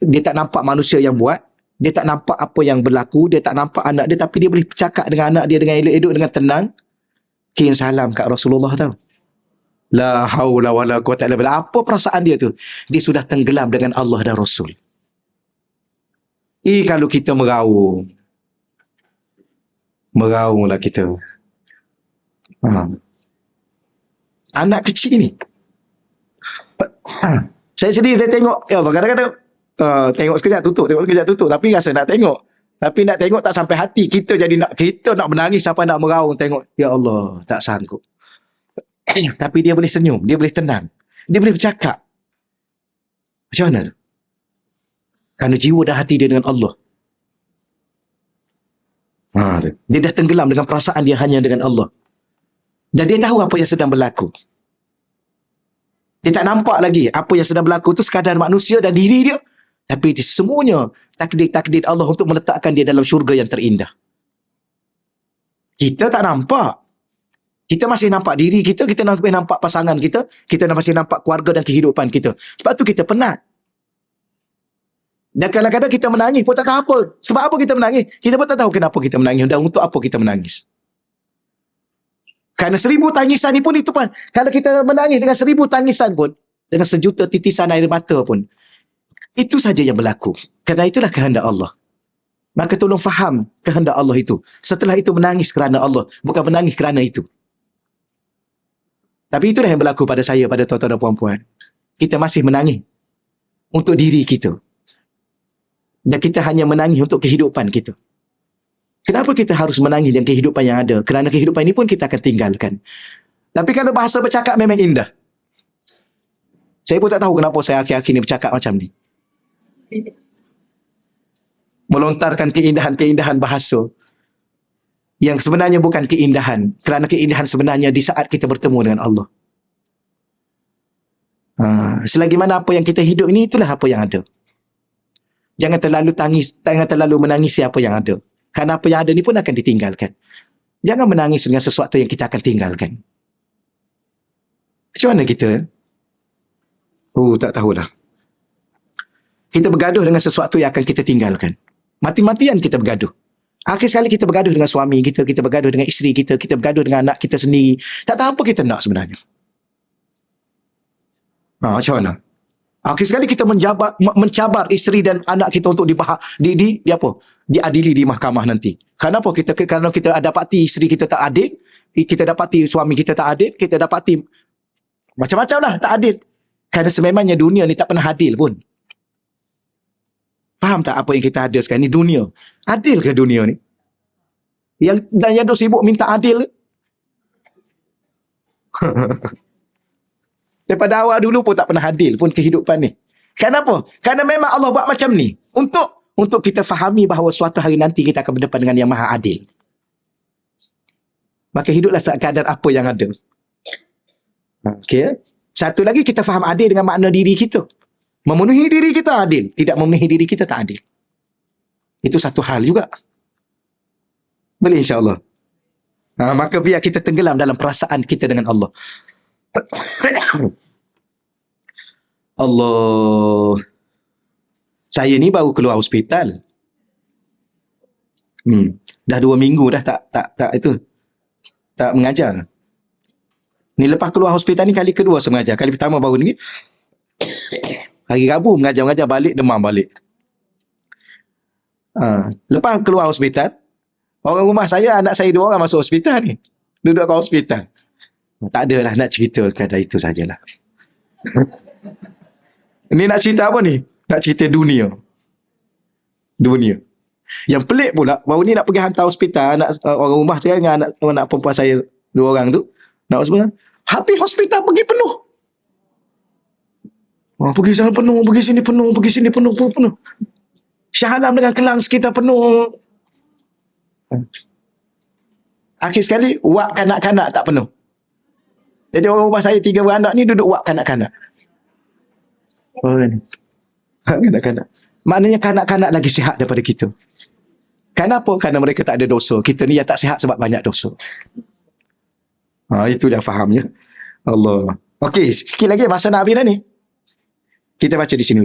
dia tak nampak manusia yang buat, dia tak nampak apa yang berlaku, dia tak nampak anak dia, tapi dia boleh bercakap dengan anak dia dengan elok-elok, dengan tenang. Kirim salam kat Rasulullah tau. La haula wala quwata illa billah. Apa perasaan dia tu? Dia sudah tenggelam dengan Allah dan Rasul. Kalau kita meraunglah kita. Anak kecil ni. Saya sedih, saya tengok. Ya Allah, kadang-kadang tengok sekejap tutup. Tapi rasa nak tengok. Tapi nak tengok tak sampai hati. Kita nak menangis sampai nak meraung tengok. Ya Allah, tak sanggup. Tapi dia boleh senyum, dia boleh tenang. Dia boleh bercakap. Macam mana tu? Kerana jiwa dan hati dia dengan Allah. Dia dah tenggelam dengan perasaan dia hanya dengan Allah. Dan dia tahu apa yang sedang berlaku. Dia tak nampak lagi apa yang sedang berlaku tu sekadar manusia dan diri dia. Tapi semuanya takdir-takdir Allah untuk meletakkan dia dalam syurga yang terindah. Kita tak nampak. Kita masih nampak diri kita, kita masih nampak pasangan kita masih nampak keluarga dan kehidupan kita. Sebab tu kita penat. Dan kadang-kadang kita menangis pun tak tahu apa. Sebab apa kita menangis? Kita pun tak tahu kenapa kita menangis dan untuk apa kita menangis. Kerana 1000 tangisan ni pun itu pun. Kalau kita menangis dengan 1000 tangisan pun, dengan sejuta titisan air mata pun, itu saja yang berlaku. Kerana itulah kehendak Allah. Maka tolong faham kehendak Allah itu. Setelah itu menangis kerana Allah, bukan menangis kerana itu. Tapi itulah yang berlaku pada saya, pada tuan-tuan dan puan-puan. Kita masih menangis untuk diri kita. Dan kita hanya menangis untuk kehidupan kita. Kenapa kita harus menangis dengan kehidupan yang ada? Kerana kehidupan ini pun kita akan tinggalkan. Tapi kalau bahasa bercakap memang indah. Saya pun tak tahu kenapa saya akhir-akhir ini bercakap macam ni. Melontarkan keindahan-keindahan bahasa yang sebenarnya bukan keindahan, kerana keindahan sebenarnya di saat kita bertemu dengan Allah. Selagi mana apa yang kita hidup ini, itulah apa yang ada. Jangan terlalu menangisi apa yang ada, kerana apa yang ada ni pun akan ditinggalkan. Jangan menangis dengan sesuatu yang kita akan tinggalkan. Macam mana kita? Tak tahulah. Kita bergaduh dengan sesuatu yang akan kita tinggalkan. Mati-matian kita bergaduh. Akhir sekali kita bergaduh dengan suami kita, kita bergaduh dengan isteri kita, kita bergaduh dengan anak kita sendiri. Tak tahu apa kita nak sebenarnya. Macam mana? Akhir sekali kita mencabar isteri dan anak kita untuk diadili di mahkamah nanti. Kenapa? Kerana kita dapati isteri kita tak adil, kita dapati suami kita tak adil, kita dapati macam-macam lah tak adil. Kerana sememangnya dunia ni tak pernah adil pun. Faham tak apa yang kita ada sekarang ni? Dunia. Adil ke dunia ni? Yang duk sibuk minta adil. Daripada awal dulu pun tak pernah adil pun kehidupan ni. Kenapa? Kerana memang Allah buat macam ni. Untuk kita fahami bahawa suatu hari nanti kita akan berdepan dengan yang maha adil. Maka hiduplah sekadar apa yang ada. Okay. Satu lagi kita faham adil dengan makna diri kita. Memenuhi diri kita adil. Tidak memenuhi diri kita tak adil. Itu satu hal juga. Boleh insyaAllah. Maka biar kita tenggelam dalam perasaan kita dengan Allah. Allah. Saya ni baru keluar hospital. Dah 2 minggu dah tak mengajar. Ni lepas keluar hospital ni kali kedua saya mengajar. Kali pertama baru ni. Hari Rabu mengajar balik, demam balik. Lepas keluar hospital, orang rumah saya, anak saya 2 orang masuk hospital ni. Duduk kat hospital. Tak adalah nak cerita sekadar itu sajalah. Ni nak cerita apa ni? Nak cerita dunia. Yang pelik pula, baru ni nak pergi hantar hospital orang rumah saya dengan anak perempuan saya 2 orang tu. Nak hospital. Habis hospital pergi penuh. Pergi sana penuh, pergi sini penuh. Shah Alam dengan kelang sekitar penuh. Akhir sekali, wak kanak-kanak tak penuh. Jadi orang rumah saya 3 beranak ni duduk wak kanak-kanak. Oh, ni. Kanak-kanak. Maknanya kanak-kanak lagi sihat daripada kita. Kenapa? Kerana mereka tak ada dosa. Kita ni yang tak sihat sebab banyak dosa. Itu dah fahamnya. Allah. Okey, sikit lagi masa nak habis dah ni. Kita baca di sini.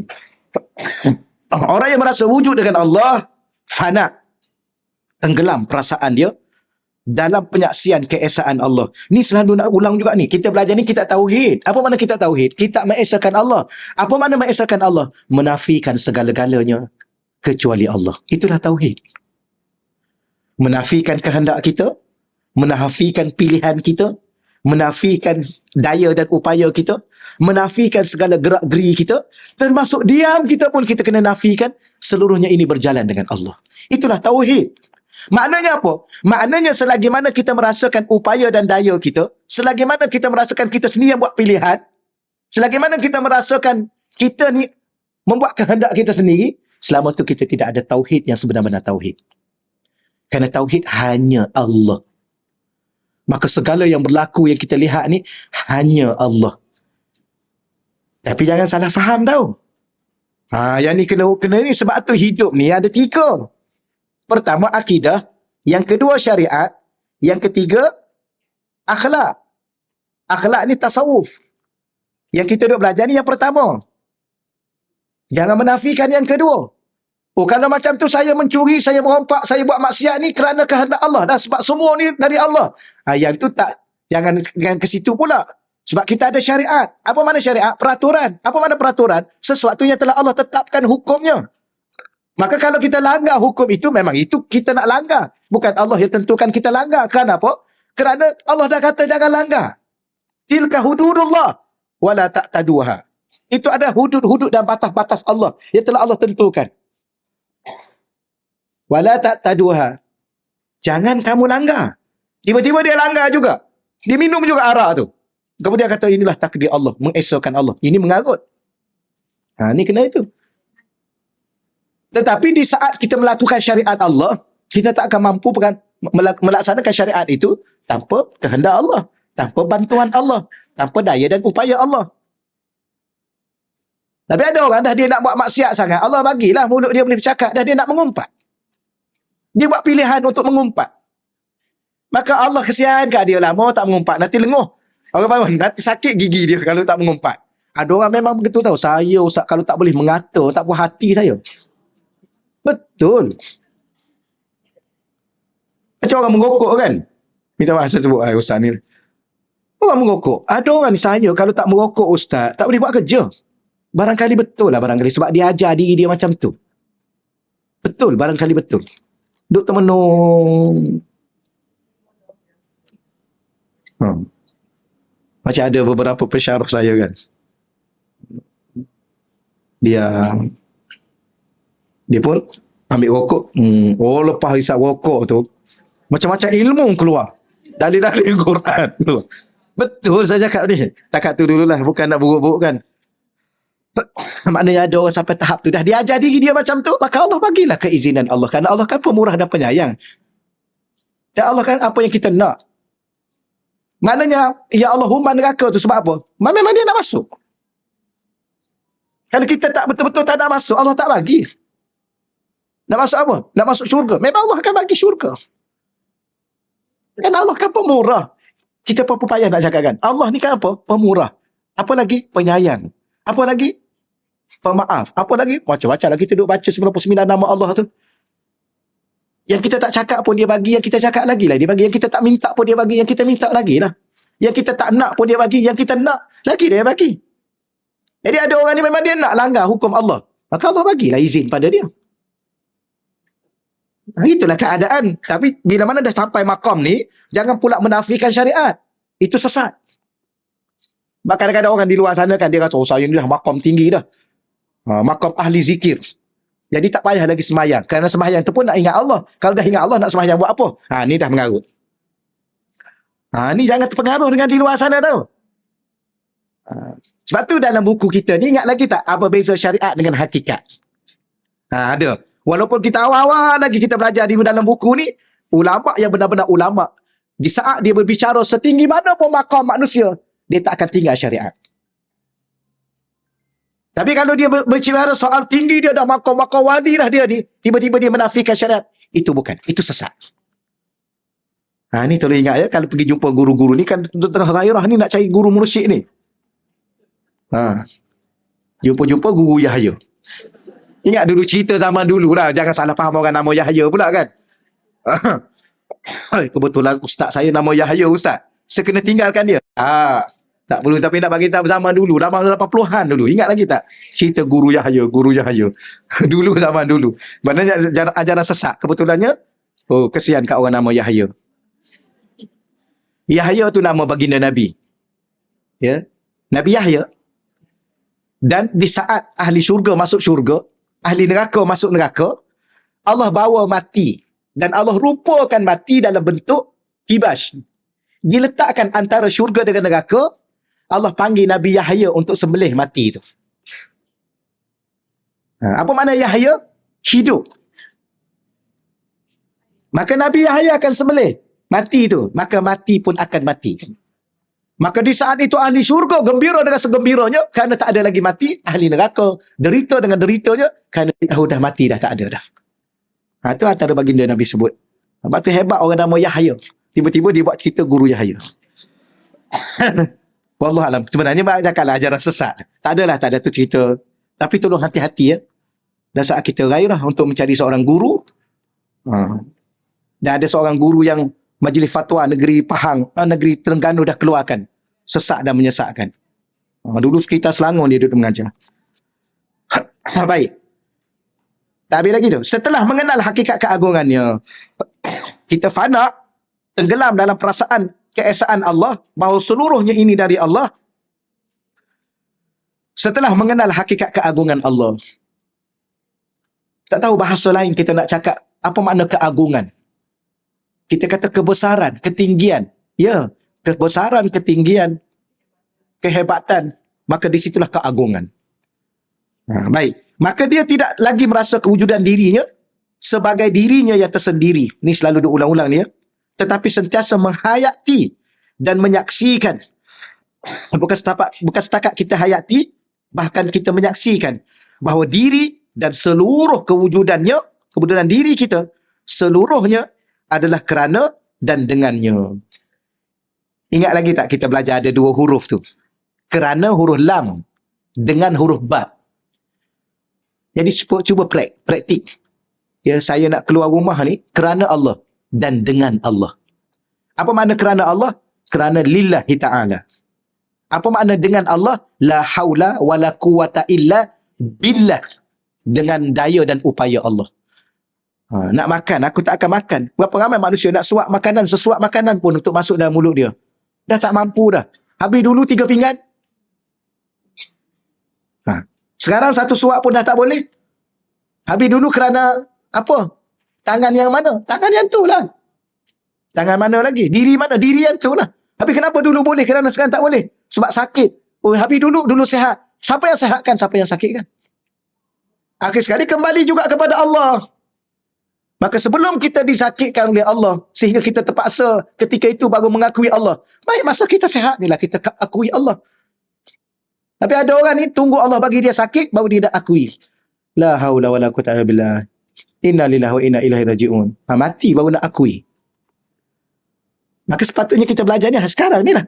Orang yang merasa wujud dengan Allah, fana. Tenggelam perasaan dia dalam penyaksian keesaan Allah. Ni selalu nak ulang juga ni. Kita belajar ni kita tauhid. Apa makna kita tauhid? Kita mengesahkan Allah. Apa makna mengesahkan Allah? Menafikan segala-galanya kecuali Allah. Itulah tauhid. Menafikan kehendak kita, menafikan pilihan kita, menafikan daya dan upaya kita, menafikan segala gerak-geri kita, termasuk diam kita pun kita kena nafikan. Seluruhnya ini berjalan dengan Allah. Itulah tauhid. Maknanya apa? Maknanya selagi mana kita merasakan upaya dan daya kita, selagi mana kita merasakan kita sendiri yang buat pilihan, selagi mana kita merasakan kita ni membuat kehendak kita sendiri, selama tu kita tidak ada tauhid yang sebenar-benar tauhid. Kerana tauhid hanya Allah. Maka segala yang berlaku yang kita lihat ni hanya Allah. Tapi jangan salah faham tau. Yang ni kena ni sebab tu hidup ni ada 3. Pertama akidah, yang kedua syariat, yang ketiga akhlak. Akhlak ni tasawuf. Yang kita duk belajar ni yang pertama. Jangan menafikan yang kedua. Kalau macam tu saya mencuri, saya merompak, saya buat maksiat ni kerana kehendak Allah dah, sebab semua ni dari Allah. Yang tu tak, jangan ke situ pula. Sebab kita ada syariat. Apa makna syariat? Peraturan. Apa makna peraturan? Sesuatu yang telah Allah tetapkan hukumnya. Maka kalau kita langgar hukum itu, memang itu kita nak langgar. Bukan Allah yang tentukan kita langgar. Kerana apa? Kerana Allah dah kata jangan langgar. Tilka hududullah wala ta'taduha. Itu ada hudud-hudud dan batas-batas Allah yang telah Allah tentukan. Wala ta'taduha. Jangan kamu langgar. Tiba-tiba dia langgar juga. Dia minum juga arak tu. Kemudian kata inilah takdir Allah, mengesahkan Allah. Ini mengarut. Ni kena itu. Tetapi di saat kita melakukan syariat Allah, kita tak akan mampu melaksanakan syariat itu tanpa kehendak Allah, tanpa bantuan Allah, tanpa daya dan upaya Allah. Tapi ada orang dah dia nak buat maksiat sangat, Allah bagilah mulut dia boleh bercakap, dah dia nak mengumpat. Dia buat pilihan untuk mengumpat. Maka Allah kesiankan dia lah, mau tak mengumpat, nanti lenguh. Orang bangun, nanti sakit gigi dia kalau tak mengumpat. Ada orang memang begitu tahu. Saya Ustaz kalau tak boleh mengata, tak puas hati saya. Betul. Macam orang merokok kan. Minta maaf saya sebut Ustaz ni. Orang merokok. Ada orang ni saya kalau tak merokok Ustaz, tak boleh buat kerja. Barangkali betul lah barangkali. Sebab dia ajar diri dia macam tu. Betul, barangkali betul. Duk termenung. Macam ada beberapa pensyarah saya kan. Dia pun ambil rokok. Lepas hisap rokok tu, macam-macam ilmu keluar. Dalil-dalil Quran keluar. Betul saya cakap ni. Takat tu dululah. Bukan nak buruk-buruk kan. Maknanya ada orang sampai tahap tu. Dah diajar diri dia macam tu. Maka Allah bagilah keizinan Allah. Kerana Allah kan pemurah dan penyayang. Dan Allah kan apa yang kita nak. Maknanya, ya Allahumma neraka tu sebab apa? Memang dia nak masuk. Kalau kita tak betul-betul tak nak masuk, Allah tak bagi. Nak masuk apa? Nak masuk syurga. Memang Allah akan bagi syurga. Kan Allah kan pemurah. Kita apa payah nak cakap kan? Allah ni kan apa? Pemurah. Apa lagi? Penyayang. Apa lagi? Pemaaf. Apa lagi? Macam-macam lah kita duduk baca 99 nama Allah tu. Yang kita tak cakap pun dia bagi, yang kita cakap lagi lah dia bagi. Yang kita tak minta pun dia bagi, yang kita minta lagi lah. Yang kita tak nak pun dia bagi, yang kita nak lagi dia bagi. Jadi ada orang ni memang dia nak langgar hukum Allah. Maka Allah bagilah izin pada dia. Itulah keadaan. Tapi bila mana dah sampai makam ni, jangan pula menafikan syariat. Itu sesat. Kadang-kadang orang di luar sana kan dia rasa, saya ni dah makam tinggi dah. Makam ahli zikir. Jadi tak payah lagi semayang. Kerana semayang tu pun nak ingat Allah. Kalau dah ingat Allah, nak semayang buat apa? Ni dah mengarut. Ni jangan terpengaruh dengan di luar sana tau. Sebab tu dalam buku kita ni, ingat lagi tak apa beza syariat dengan hakikat? Ada. Walaupun kita awal-awal lagi kita belajar di dalam buku ni, ulama yang benar-benar ulama, di saat dia berbicara setinggi mana pun maqam manusia, dia tak akan tinggal syariat. Tapi kalau dia berbicara soal tinggi dia dah maqam wali dah dia ni, tiba-tiba dia menafikan syariat, itu bukan, itu sesat. Ni tolong ingat ya, kalau pergi jumpa guru-guru ni kan tengah gairah ni nak cari guru mursyid ni. Jumpa-jumpa guru Yahya. Ingat dulu cerita zaman dulu lah, jangan salah faham orang nama Yahya pula kan. Kebetulan ustaz saya nama Yahya ustaz. Saya kena tinggalkan dia. Tak perlu, tapi nak bagi tahu zaman dulu, zaman 80-an dulu. Ingat lagi tak? Cerita guru Yahya. Dulu zaman dulu. Maknanya ajaran sesat. Kebetulannya, kesian kat orang nama Yahya. Yahya tu nama baginda Nabi. Ya. Nabi Yahya. Dan di saat ahli syurga masuk syurga, ahli neraka masuk neraka, Allah bawa mati. Dan Allah rupakan mati dalam bentuk kibas. Diletakkan antara syurga dengan neraka, Allah panggil Nabi Yahya untuk sembelih mati itu. Apa makna Yahya? Hidup. Maka Nabi Yahya akan sembelih mati itu. Maka mati pun akan mati. Maka di saat itu ahli syurga gembira dengan segembiranya kerana tak ada lagi mati. Ahli neraka derita dengan deritanya kerana dah mati dah, tak ada dah. Itu antara baginda Nabi sebut. Sebab tu hebat orang nama Yahya. Tiba-tiba dia buat cerita guru Yahya. Wallahualam. Sebenarnya banyak cakaplah ajaran sesat. Tak ada tu cerita. Tapi tolong hati-hati ya. Dan saat kita gairah untuk mencari seorang guru. Dan ada seorang guru yang Majlis Fatwa negeri Pahang, negeri Terengganu dah keluarkan. Sesak dan menyesatkan. Dulu sekitar Selangor dia duduk mengajar. Baik. Tak habis lagi tu. Setelah mengenal hakikat keagungannya, kita fana, tenggelam dalam perasaan keesaan Allah, bahawa seluruhnya ini dari Allah. Setelah mengenal hakikat keagungan Allah, tak tahu bahasa lain kita nak cakap apa makna keagungan. Kita kata kebesaran, ketinggian. Ya, kebesaran, ketinggian, kehebatan. Maka di situlah keagungan. Baik. Maka dia tidak lagi merasa kewujudan dirinya sebagai dirinya yang tersendiri. Ini selalu diulang-ulang ni ya. Tetapi sentiasa menghayati dan menyaksikan. Bukan setakat kita hayati, bahkan kita menyaksikan bahawa diri dan seluruh kewujudannya, kewujudan diri kita, seluruhnya adalah kerana dan dengannya. Ingat lagi tak kita belajar ada dua huruf tu? Kerana huruf lam, dengan huruf ba. Jadi cuba praktik. Ya, saya nak keluar rumah ni kerana Allah dan dengan Allah. Apa makna kerana Allah? Kerana lillahi ta'ala. Apa makna dengan Allah? La haula wa la quwata illa billah. Dengan daya dan upaya Allah. Nak makan, aku tak akan makan. Berapa ramai manusia nak suap makanan, sesuap makanan pun untuk masuk dalam mulut dia. Dah tak mampu dah. Habis dulu 3 pinggan. Sekarang 1 suap pun dah tak boleh. Habis dulu kerana apa? Tangan yang mana? Tangan yang tu lah. Tangan mana lagi? Diri mana? Diri yang tu lah. Habis kenapa dulu boleh, kerana sekarang tak boleh? Sebab sakit. Habis dulu sehat. Siapa yang sehatkan? Siapa yang sakitkan? Akhir sekali kembali juga kepada Allah. Maka sebelum kita disakitkan oleh Allah, sehingga kita terpaksa ketika itu baru mengakui Allah. Baik, masa kita sehat ni lah kita akui Allah. Tapi ada orang ni tunggu Allah bagi dia sakit, baru dia dah akui. La haula wa la quwwata illa billah. Inna lillahi wa inna ilaihi raji'un. Mati baru nak akui. Maka sepatutnya kita belajarnya sekarang ni lah.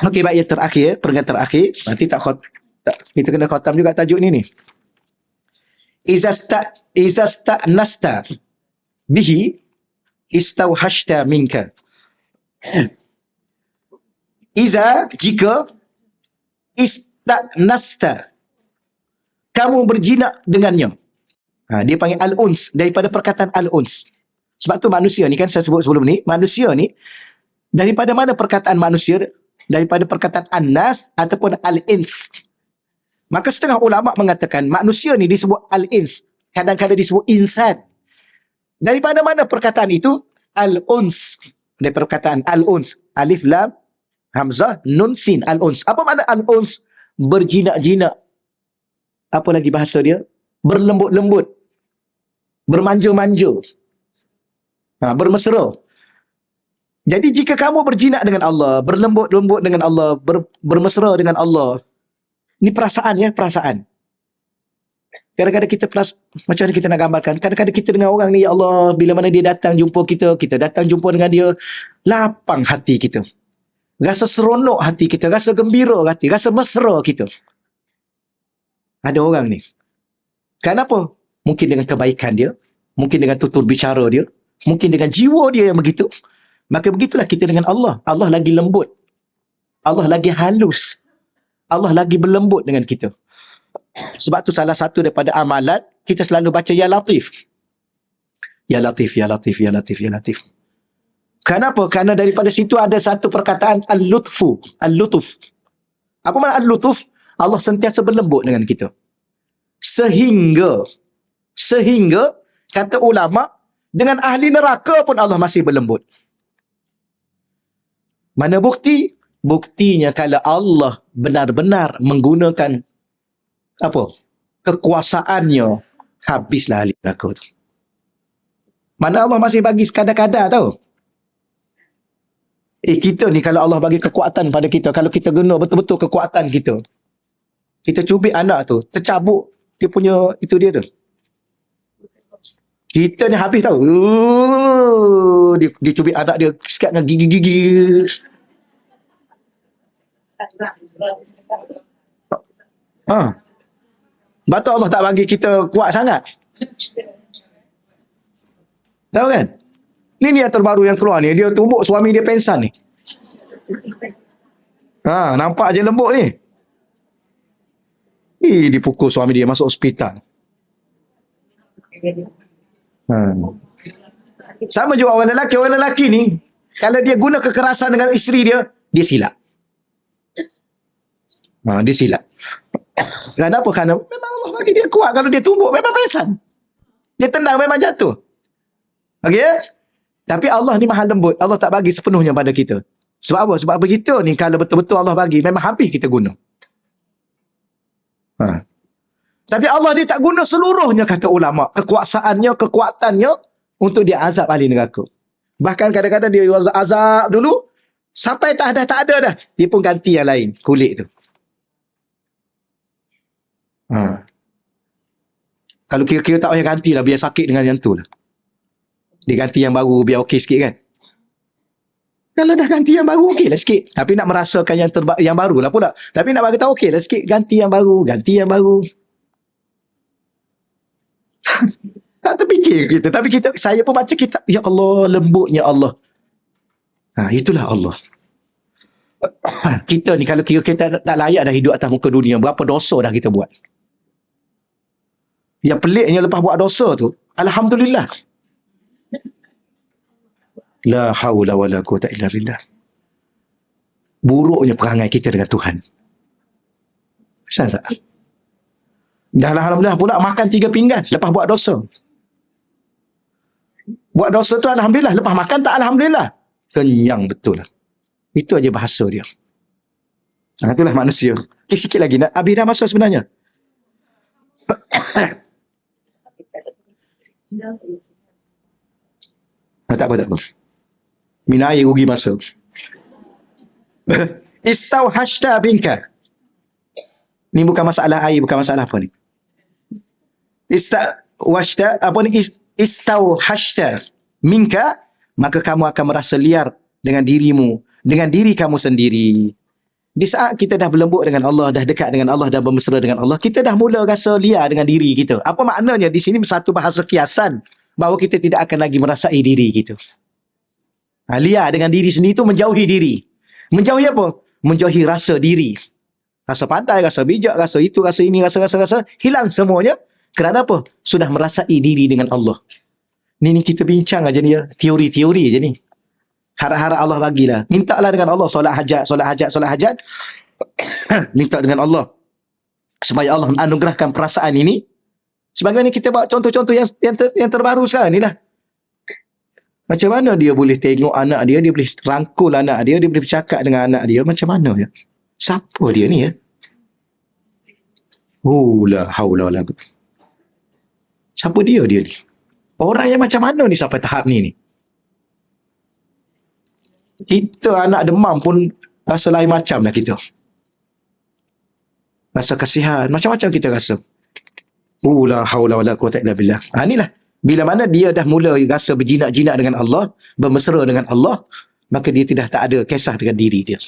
Okey, baik, yang terakhir, peringatan terakhir. Nanti kita kena khatam juga tajuk ni. Iza sta'nasta bihi istauhashta minka. Iza, jika ista'nasta, kamu berjinak dengannya. Dia panggil al-uns, daripada perkataan al-uns. Sebab tu manusia ni kan, saya sebut sebelum ni, manusia ni, daripada mana perkataan manusia? Daripada perkataan an-nas ataupun al-ins. Maka setengah ulama mengatakan manusia ni disebut al-ins, kadang-kadang disebut insan. Daripada mana perkataan itu? Al-uns. Dari perkataan al-uns, alif lam hamzah nun sin, al-uns. Apa makna al-uns? Berjinak-jinak. Apa lagi bahasa dia? Berlembut-lembut. bermanja-manja, bermesra. Jadi jika kamu berjinak dengan Allah, berlembut-lembut dengan Allah, bermesra dengan Allah, ini perasaan ya, perasaan. Kadang-kadang kita macam mana kita nak gambarkan, kadang-kadang kita dengan orang ni, ya Allah, bila mana dia datang jumpa kita, kita datang jumpa dengan dia, lapang hati kita. Rasa seronok hati kita, rasa gembira hati, rasa mesra kita. Ada orang ni. Kenapa? Mungkin dengan kebaikan dia, mungkin dengan tutur bicara dia, mungkin dengan jiwa dia yang begitu. Maka begitulah kita dengan Allah. Allah lagi lembut. Allah lagi halus. Allah lagi berlembut dengan kita. Sebab tu salah satu daripada amalan, kita selalu baca Ya Latif. Ya Latif, Ya Latif, Ya Latif, Ya Latif. Kenapa? Kerana daripada situ ada satu perkataan Al-Lutfu. Al-Lutuf. Apa makna Al-Lutuf? Allah sentiasa berlembut dengan kita. Sehingga, kata ulama, dengan ahli neraka pun Allah masih berlembut. Mana bukti? Buktinya kalau Allah benar-benar menggunakan kekuasaannya, habislah ahli neraka tu. Mana Allah masih bagi sekadar-kadar tau. Kita ni kalau Allah bagi kekuatan pada kita, kalau kita guna betul-betul kekuatan kita, kita cubit anak tu, tercabuk dia punya, itu dia tu. Kita ni habis tau. Dia cubit anak dia sikat dengan gigi-gigi. Betul Allah tak bagi kita kuat sangat. Tahu kan? Ni yang terbaru yang keluar ni. Dia tumbuk suami dia pensan ni. Nampak je lembut ni. Dipukul suami dia masuk hospital. Sama juga orang lelaki. Orang lelaki ni, kalau dia guna kekerasan dengan isteri dia, dia silap. Dia silap. Kenapa? Kerana memang Allah bagi dia kuat. Kalau dia tumbuk, memang pensan. Dia tendang, memang jatuh. Okey? Tapi Allah ni maha lembut. Allah tak bagi sepenuhnya pada kita. Sebab apa? Sebab begitu ni, kalau betul-betul Allah bagi, memang habis kita guna. Tapi Allah dia tak guna seluruhnya, kata ulama. Kekuasaannya, kekuatannya untuk dia azab ahli neraka. Bahkan kadang-kadang dia azab dulu, sampai tak ada dah. Dia pun ganti yang lain, kulit tu. Kalau kira-kira tak payah ganti lah, biar sakit dengan yang tu lah. Dia ganti yang baru biar okey sikit kan. Kalau dah ganti yang baru, okey lah sikit. Tapi nak merasakan yang baru lah pula. Tapi nak bagi tahu okey lah sikit, ganti yang baru. Tak terfikir kita. Tapi saya pun baca kitab. Ya Allah, lembutnya Allah. Itulah Allah. Kita ni kalau kira kita tak layak dah hidup atas muka dunia, berapa dosa dah kita buat. Yang peliknya lepas buat dosa tu, alhamdulillah. La haula wala quwata illa billah. Buruknya perangai kita dengan Tuhan. Kenal tak? Dah alhamdulillah pula makan 3 pinggan lepas buat dosa. Buat dosa tu alhamdulillah, lepas makan tak alhamdulillah. Kenyang betul lah. Itu aja bahasa dia. Itulah manusia. Sikit lagi nak habis dah masa sebenarnya. Tak apa. Minum air rugi masa. Istau hashta binka. Ni bukan masalah air, bukan masalah apa ni. Istau hashta minka, maka kamu akan merasa liar dengan dirimu, dengan diri kamu sendiri. Di saat kita dah berlembut dengan Allah, dah dekat dengan Allah, dah bermesra dengan Allah, kita dah mula rasa liar dengan diri kita. Apa maknanya? Di sini satu bahasa kiasan, bahawa kita tidak akan lagi merasai diri kita. Liar dengan diri sendiri itu menjauhi diri. Menjauhi apa? Menjauhi rasa diri. Rasa pandai, rasa bijak, rasa itu, rasa ini, rasa. Hilang semuanya. Kerana apa? Sudah merasai diri dengan Allah. Ni kita bincang aja ni ya. Teori-teori aja ni. Harap-harap Allah bagilah. Mintalah dengan Allah solat hajat. Minta dengan Allah supaya Allah anugerahkan perasaan ini. Sebagaimana kita bawa contoh-contoh yang terbaru sekarang ni lah. Macam mana dia boleh tengok anak dia boleh rangkul anak dia boleh bercakap dengan anak dia, macam mana ya? Siapa dia ni ya? La haula wala quwwata. Siapa dia ni? Orang yang macam mana ni sampai tahap ni? Kita anak demam pun rasa lain macam dah kita. Rasa kasihan, macam-macam kita rasa. La haula wala quwwata illa billah. Inilah. Bila mana dia dah mula rasa berjinak-jinak dengan Allah, bermesra dengan Allah, maka dia tidak tak ada kisah dengan diri dia.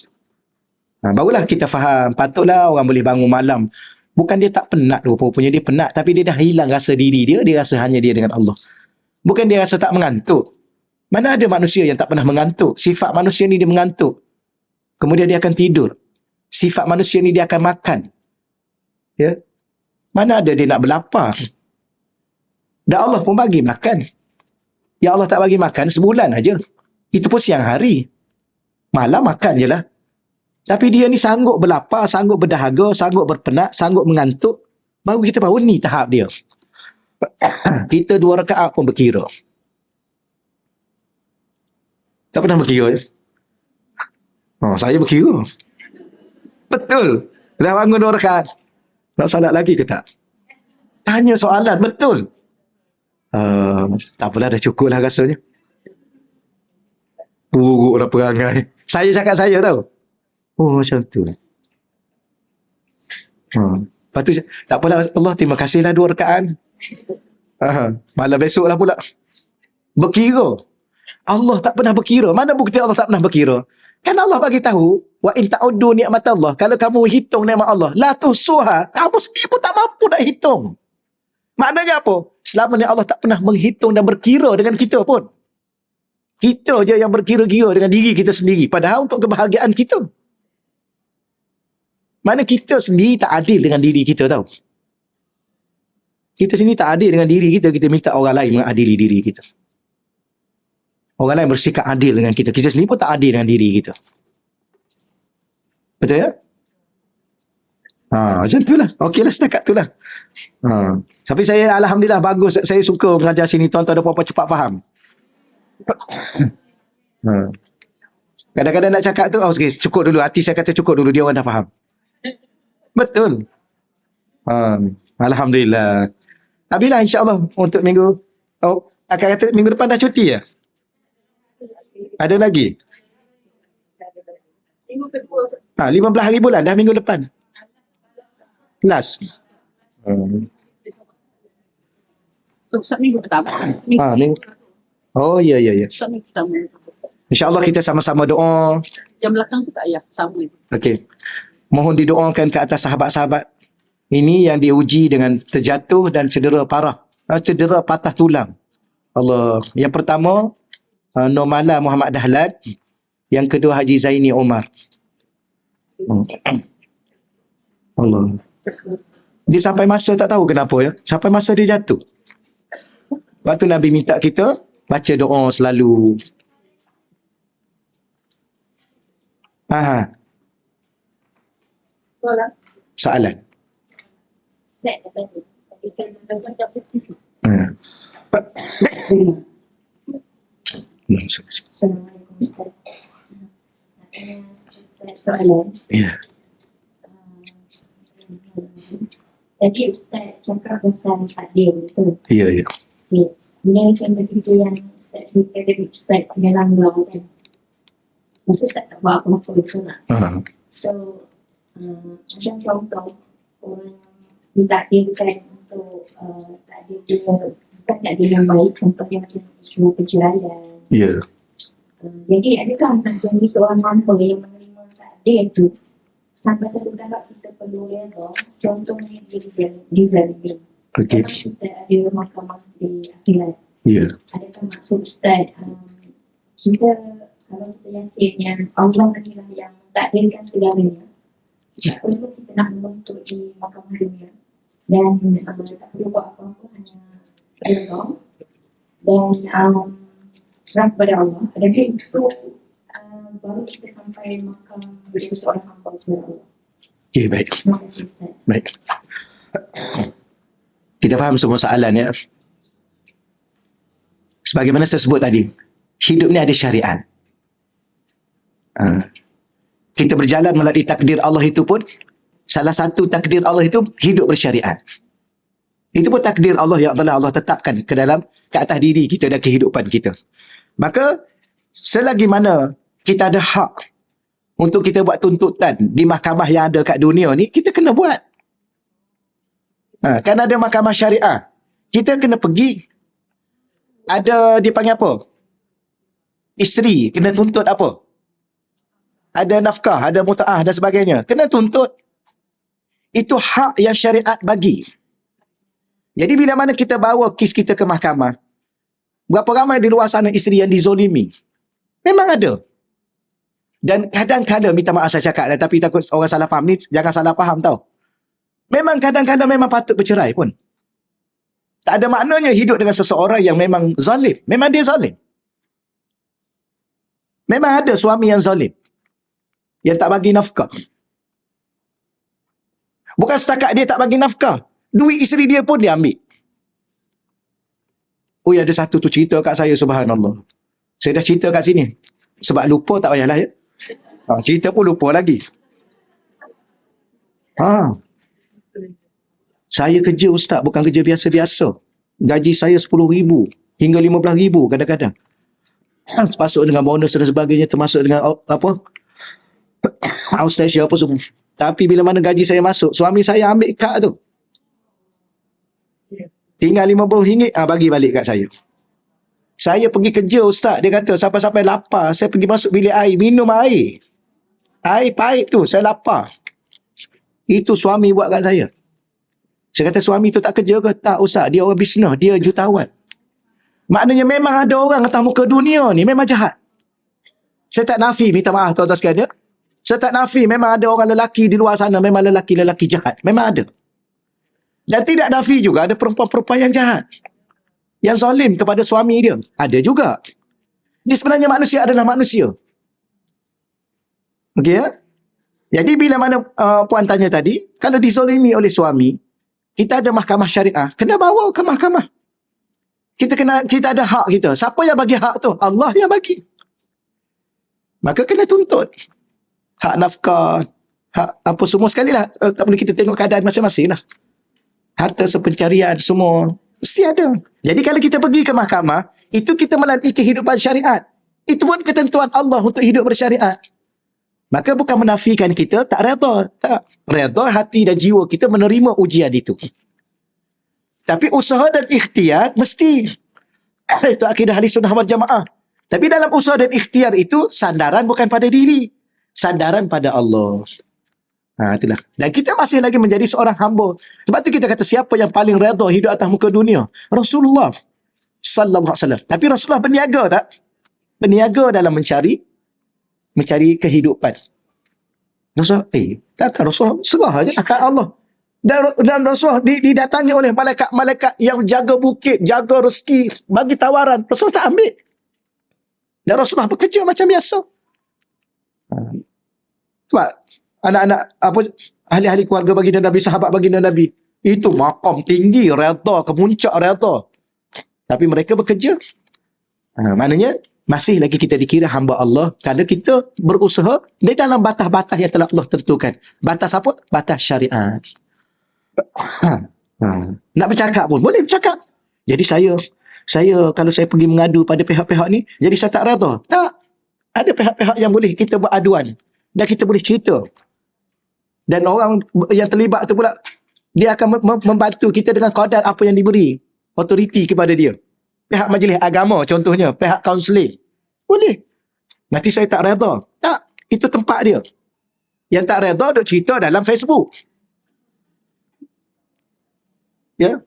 Barulah kita faham, patutlah orang boleh bangun malam. Bukan dia tak penat rupanya dia penat, tapi dia dah hilang rasa diri dia rasa hanya dia dengan Allah. Bukan dia rasa tak mengantuk. Mana ada manusia yang tak pernah mengantuk? Sifat manusia ni dia mengantuk. Kemudian dia akan tidur. Sifat manusia ni dia akan makan. Ya. Mana ada dia nak berlapar? Dan Allah pun bagi makan. Ya Allah tak bagi makan sebulan aja. Itu pun siang hari. Malam makan je lah. Tapi dia ni sanggup berlapar, sanggup berdahaga, sanggup berpenat, sanggup mengantuk. Baru kita baru ni tahap dia. Kita 2 rakaat pun berkira. Tak pernah berkira. Saya berkira. Betul. Dah bangun 2 rakaat. Nak salat lagi ke tak? Tanya soalan, betul. Tak apalah, dah cukup lah rasanya. Buruklah perangai. Saya cakap saya tau. Macam tu. Lepas tu, tak apalah Allah, terima kasihlah 2 rakaat. Malam besok lah pula. Berkira. Allah tak pernah berkira. Mana bukti Allah tak pernah berkira? Kan Allah bagi tahu, wa in ta'uddu ni'mat Allah. Kalau kamu hitung nikmat Allah, la tuhsuha. Kamu sendiri pun tak mampu nak hitung. Maknanya apa? Selama ni Allah tak pernah menghitung dan berkira dengan kita pun. Kita je yang berkira-kira dengan diri kita sendiri. Padahal untuk kebahagiaan kita. Mana kita sendiri tak adil dengan diri kita tahu. Kita sendiri tak adil dengan diri kita. Kita minta orang lain mengadili diri kita. Orang lain bersikap adil dengan kita. Kita sendiri pun tak adil dengan diri kita. Betul ya? Macam tu lah. Okey lah, setakat tu lah. Tapi saya Alhamdulillah bagus. Saya suka mengajar sini. Tuan-tuan ada apa-apa cepat faham. Kadang-kadang nak cakap tu, okay, cukup dulu. Hati saya kata cukup dulu. Dia orang dah faham. Betul. Alhamdulillah. Habislah insyaAllah untuk minggu. Akan kata minggu depan dah cuti ya? Ada lagi? Minggu kedua. 15 hari bulan dah minggu depan. Last. Minggu pertama. Ya. Minggu pertama. InsyaAllah kita sama-sama doa. Yang belakang tu tak payah sama. Okey. Mohon didoakan ke atas sahabat-sahabat ini yang diuji dengan terjatuh dan cedera parah. Cedera patah tulang. Allah. Yang pertama, Normala Muhammad Dahlan. Yang kedua, Haji Zaini Omar. Allah. Dia sampai masa tak tahu kenapa ya. Sampai masa dia jatuh. Waktu Nabi minta kita baca doa selalu. Soalan. Soalan. Ya. Tadi Ustaz cakap pasal takdir tu. Ya. Bila saya bekerja yang Ustaz cerita dari Ustaz punya langgar kan. Maksud Ustaz tak buat apa-apa betul tak? So, macam contoh, orang ditakdirkan untuk takdir dia, bukan takdir yang baik, contohnya macam isu perceraian. Ya. Jadi adakah nak jadi seorang hamba yang menerima takdir tu sampai satu tahap kita perlu reda, contohnya dizalimi. Okey. Kita ada mahkamah di akhirat. Ya. Adakah maksud Ustaz kita kalau kita yakin yang Allah inilah yang takdirkan segalanya, tak perlu kita nak menuntut di mahkamah dunia dan tak perlu buat apa-apa, hanya reda dan serah kepada Allah. Adakah itu baru kita sampai makam menjadi seorang hamba kepada Allah? Okey, baik. Terima kasih Ustaz. Baik. Kita faham semua soalan ya. Sebagaimana saya sebut tadi, hidup ni ada syariat. Kita berjalan melalui takdir Allah itu pun, salah satu takdir Allah itu hidup bersyariat. Itu pun takdir Allah yang Allah tetapkan ke atas diri kita dan kehidupan kita. Maka selagi mana kita ada hak untuk kita buat tuntutan di mahkamah yang ada kat dunia ni, kita kena buat. Kan ada mahkamah syariah. Kita kena pergi. Ada dipanggil apa? Isteri kena tuntut apa? Ada nafkah, ada muta'ah dan sebagainya. Kena tuntut. Itu hak yang syariat bagi. Jadi bila mana kita bawa kes kita ke mahkamah, berapa ramai di luar sana isteri yang dizolimi? Memang ada. Dan kadang-kadang, minta maaf saya cakap, tapi takut orang salah faham ni, jangan salah faham tau. Memang kadang-kadang memang patut bercerai pun. Tak ada maknanya hidup dengan seseorang yang memang zalim. Memang dia zalim. Memang ada suami yang zalim, yang tak bagi nafkah. Bukan setakat dia tak bagi nafkah, duit isteri dia pun dia ambil. Oh, ada satu tu cerita kat saya, subhanallah. Saya dah cerita kat sini. Sebab lupa tak payahlah ya. Cerita pun lupa lagi. Saya kerja ustaz, bukan kerja biasa-biasa. Gaji saya 10,000 hingga 15,000 kadang-kadang. Termasuk dengan bonus dan sebagainya, termasuk dengan outstation apa semua. Tapi bila mana gaji saya masuk, suami saya ambil kad tu. Tinggal RM50, bagi balik kat saya. Saya pergi kerja ustaz, dia kata sampai-sampai lapar, saya pergi masuk bilik air, minum air. Air paip tu, saya lapar. Itu suami buat kat saya. Saya kata suami tu tak kerja ke? Tak ustaz, dia orang bisnes, dia jutawan. Maknanya memang ada orang atas muka dunia ni memang jahat. Saya tak nafi, minta maaf tuan-tuan sekalian. Saya tak nafi, memang ada orang lelaki di luar sana, memang lelaki-lelaki jahat. Memang ada. Dan tidak nafi juga ada perempuan-perempuan yang jahat, yang zalim kepada suami dia. Ada juga. Dia sebenarnya manusia adalah manusia. Okey ya? Jadi bila mana puan tanya tadi, kalau dizalimi oleh suami, kita ada mahkamah syariah, kena bawa ke mahkamah. Kita ada hak kita. Siapa yang bagi hak tu? Allah yang bagi. Maka kena tuntut. Hak nafkah, hak apa semua sekali lah. Tak boleh kita tengok keadaan masing-masing lah. Harta sepencarian semua mesti ada. Jadi kalau kita pergi ke mahkamah, itu kita melalui kehidupan syariat. Itu pun ketentuan Allah untuk hidup bersyariat. Maka bukan menafikan kita tak redha. Tak. Redha hati dan jiwa kita menerima ujian itu. Tapi usaha dan ikhtiar mesti. Itu akidah ahli sunnah wal jamaah. Tapi dalam usaha dan ikhtiar itu, sandaran bukan pada diri. Sandaran pada Allah. Itulah. Dan kita masih lagi menjadi seorang hamba. Sebab tu kita kata siapa yang paling redha hidup atas muka dunia? Rasulullah sallallahu alaihi wasallam. Tapi Rasulullah berniaga tak? Berniaga dalam mencari kehidupan. Rasulullah, takkan Rasulullah serah aja akan Allah. Dan Rasulullah didatangi oleh malaikat-malaikat yang jaga bukit, jaga rezeki, bagi tawaran. Rasulullah tak ambil. Dan Rasulullah bekerja macam biasa. Sebab anak-anak ahli-ahli keluarga baginda Nabi, sahabat baginda Nabi, itu maqam tinggi, redha, kemuncak redha. Tapi mereka bekerja. Maknanya masih lagi kita dikira hamba Allah kalau kita berusaha di dalam batas-batas yang telah Allah tentukan. Batas apa? Batas syariat. Nak bercakap pun boleh bercakap. Jadi saya kalau saya pergi mengadu pada pihak-pihak ni, jadi saya tak redha. Tak. Ada pihak-pihak yang boleh kita beraduan dan kita boleh cerita. Dan orang yang terlibat tu pula, dia akan membantu kita dengan qadar apa yang diberi autoriti kepada dia. Pihak majlis agama contohnya, pihak kaunseling. Boleh. Nanti saya tak redha. Tak. Itu tempat dia. Yang tak redha duk cerita dalam Facebook. Ya.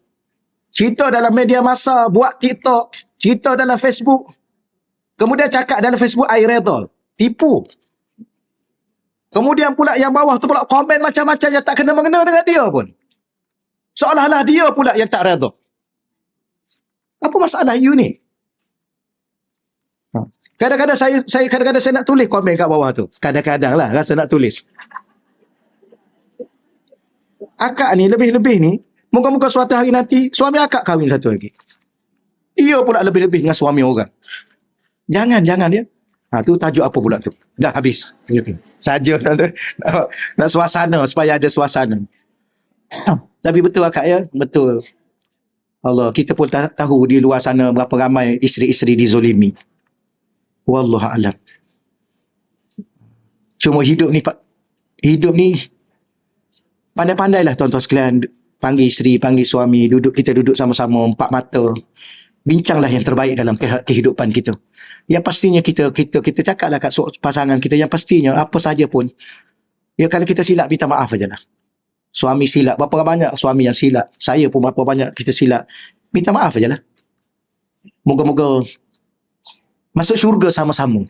Cerita dalam media masa, buat TikTok, cerita dalam Facebook. Kemudian cakap dalam Facebook, I redha. Tipu. Kemudian pula yang bawah tu pula komen macam-macam yang tak kena-mengena dengan dia pun. Seolah-olah dia pula yang tak redha. Apa masalah you ni? Kadang-kadang saya nak tulis komen kat bawah tu. Kadang-kadang lah rasa nak tulis. Akak ni lebih-lebih ni, moga-moga suatu hari nanti suami akak kahwin satu lagi. Dia pula lebih-lebih dengan suami orang. Jangan ya. Tu tajuk apa pula tu? Dah habis. Gitu. Saja nak suasana, supaya ada suasana. Tapi betul akak ya, betul. Allah, kita pun tahu di luar sana berapa ramai isteri-isteri dizolimi. Wallahu a'lam. Cuma hidup ni pandai-pandailah tuan-tuan sekalian, panggil isteri, panggil suami, kita duduk sama-sama empat mata. Bincanglah yang terbaik dalam kehidupan kita. Yang pastinya kita cakaplah kat pasangan kita, yang pastinya apa saja pun, ya kalau kita silap, minta maaf aja lah. Suami silap, berapa banyak suami yang silap, saya pun berapa banyak kita silap, minta maaf aja lah. Moga-moga masuk syurga sama-sama.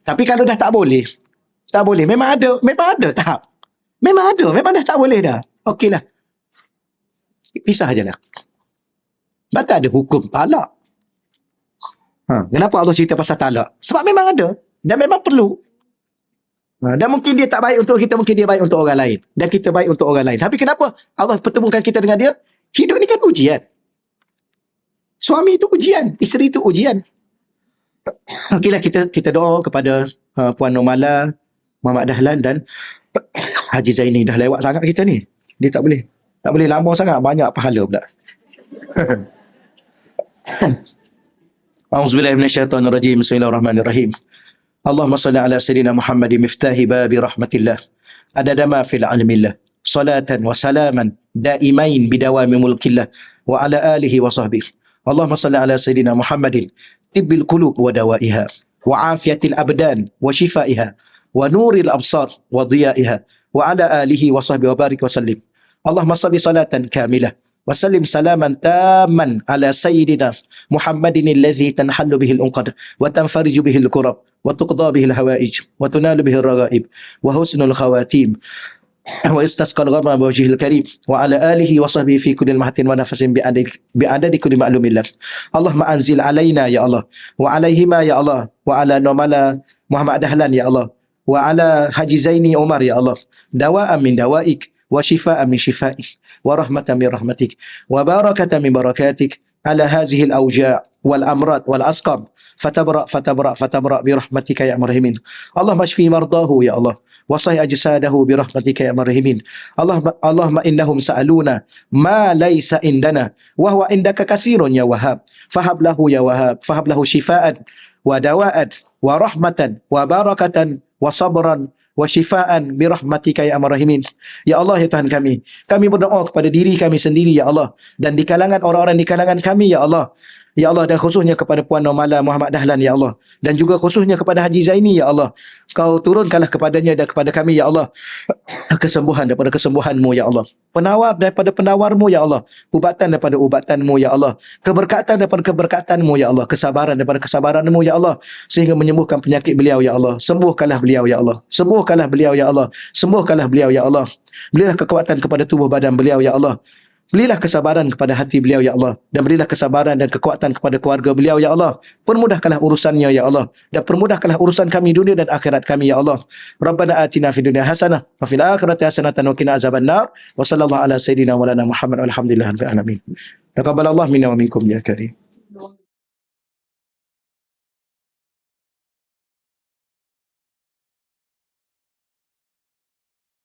Tapi kalau dah tak boleh, memang ada tahap. Memang dah tak boleh dah. Okeylah, pisah aja lah. Batal ada hukum talak. Kenapa Allah cerita pasal talak? Sebab memang ada dan memang perlu. Dan mungkin dia tak baik untuk kita, mungkin dia baik untuk orang lain, dan kita baik untuk orang lain. Tapi kenapa Allah pertemukan kita dengan dia? Hidup ni kan ujian. Suami itu ujian, isteri itu ujian. Okeylah, kita doa kepada Puan Normala, Muhammad Dahlan dan Haji Zaini. Dah lewat sangat kita ni. Dia tak boleh lama sangat, banyak pahala pula. A'udzubillahi minasyaitonirrajim. Bismillahirrahmanirrahim. Allahumma salli ala sayyidina Muhammadin miftahi babi rahmatillah. Adada ma fil ilmillah. Salatan wa salaman daimain bidawami mulkillah wa ala alihi wa sahbihi. Allahumma salli ala sayyidina Muhammadin tibbil qulub wa dawaiha wa afiyatil abdan wa shifaiha wa nuril absar wa dhiyaiha wa ala alihi wa sahbihi wa barik wa sallim. Allahumma salli salatan kamilah وسلم سلاما تاما على سيدنا محمد الذي تنحل به العقد وتنفرج به الكرب وتقضى به الحوائج وتنال به الرغائب وحسن الخواتيم ويستسقى الغمام بوجهه الكريم وعلى آله وصحبه في كل لمحة ونفس بعدد كل معلوم له. اللهم أنزل علينا يا الله وعليهما يا الله وعلى نوملا محمد دهلان يا الله وعلى حجي زيني عمر يا الله دواء من دوائك وشفاء من شفائك ورحمة من رحمتك وبركة من بركاتك على هذه الأوجاع والأمراض والأسقام فتبرأ برحمتك يا مرحمين. اللهم اشفي مرضاه يا الله وصي أجساده برحمتك يا مرحمين. اللهم إنهم سألونا ما ليس عندنا وهو عندك كثير يا وهاب فهب له يا وهاب فهب له شفاء ودواء ورحمة وبركة وصبرا wa syifaan bi rahmatika ya arhamar rahimin. Ya Allah, ya Tuhan kami berdoa kepada diri kami sendiri ya Allah, dan di kalangan orang-orang di kalangan kami ya Allah. Ya Allah, dan khususnya kepada Puan Normala Muhammad Dahlan ya Allah, dan juga khususnya kepada Haji Zaini ya Allah. Kau turunkanlah kepadanya dan kepada kami ya Allah kesembuhan daripada kesembuhan-Mu ya Allah, penawar daripada penawar-Mu ya Allah, ubatan daripada ubatan-Mu ya Allah, keberkatan daripada keberkatan-Mu ya Allah, kesabaran daripada kesabaran-Mu ya Allah, sehingga menyembuhkan penyakit beliau ya Allah. Sembuhkanlah beliau ya Allah, sembuhkanlah beliau ya Allah, sembuhkanlah beliau ya Allah. Berilah kekuatan kepada tubuh badan beliau ya Allah. Berilah kesabaran kepada hati beliau ya Allah, dan berilah kesabaran dan kekuatan kepada keluarga beliau ya Allah. Permudahkanlah urusannya ya Allah, dan permudahkanlah urusan kami dunia dan akhirat kami ya Allah. Rabbana atina fid dunya hasanah wa fil akhirati hasanatan wa qina azabannar. Wa sallallahu ala sayidina wa lana Muhammad walhamdulillahil alamin. Taqabbalallahu minna wa minkum ya karim.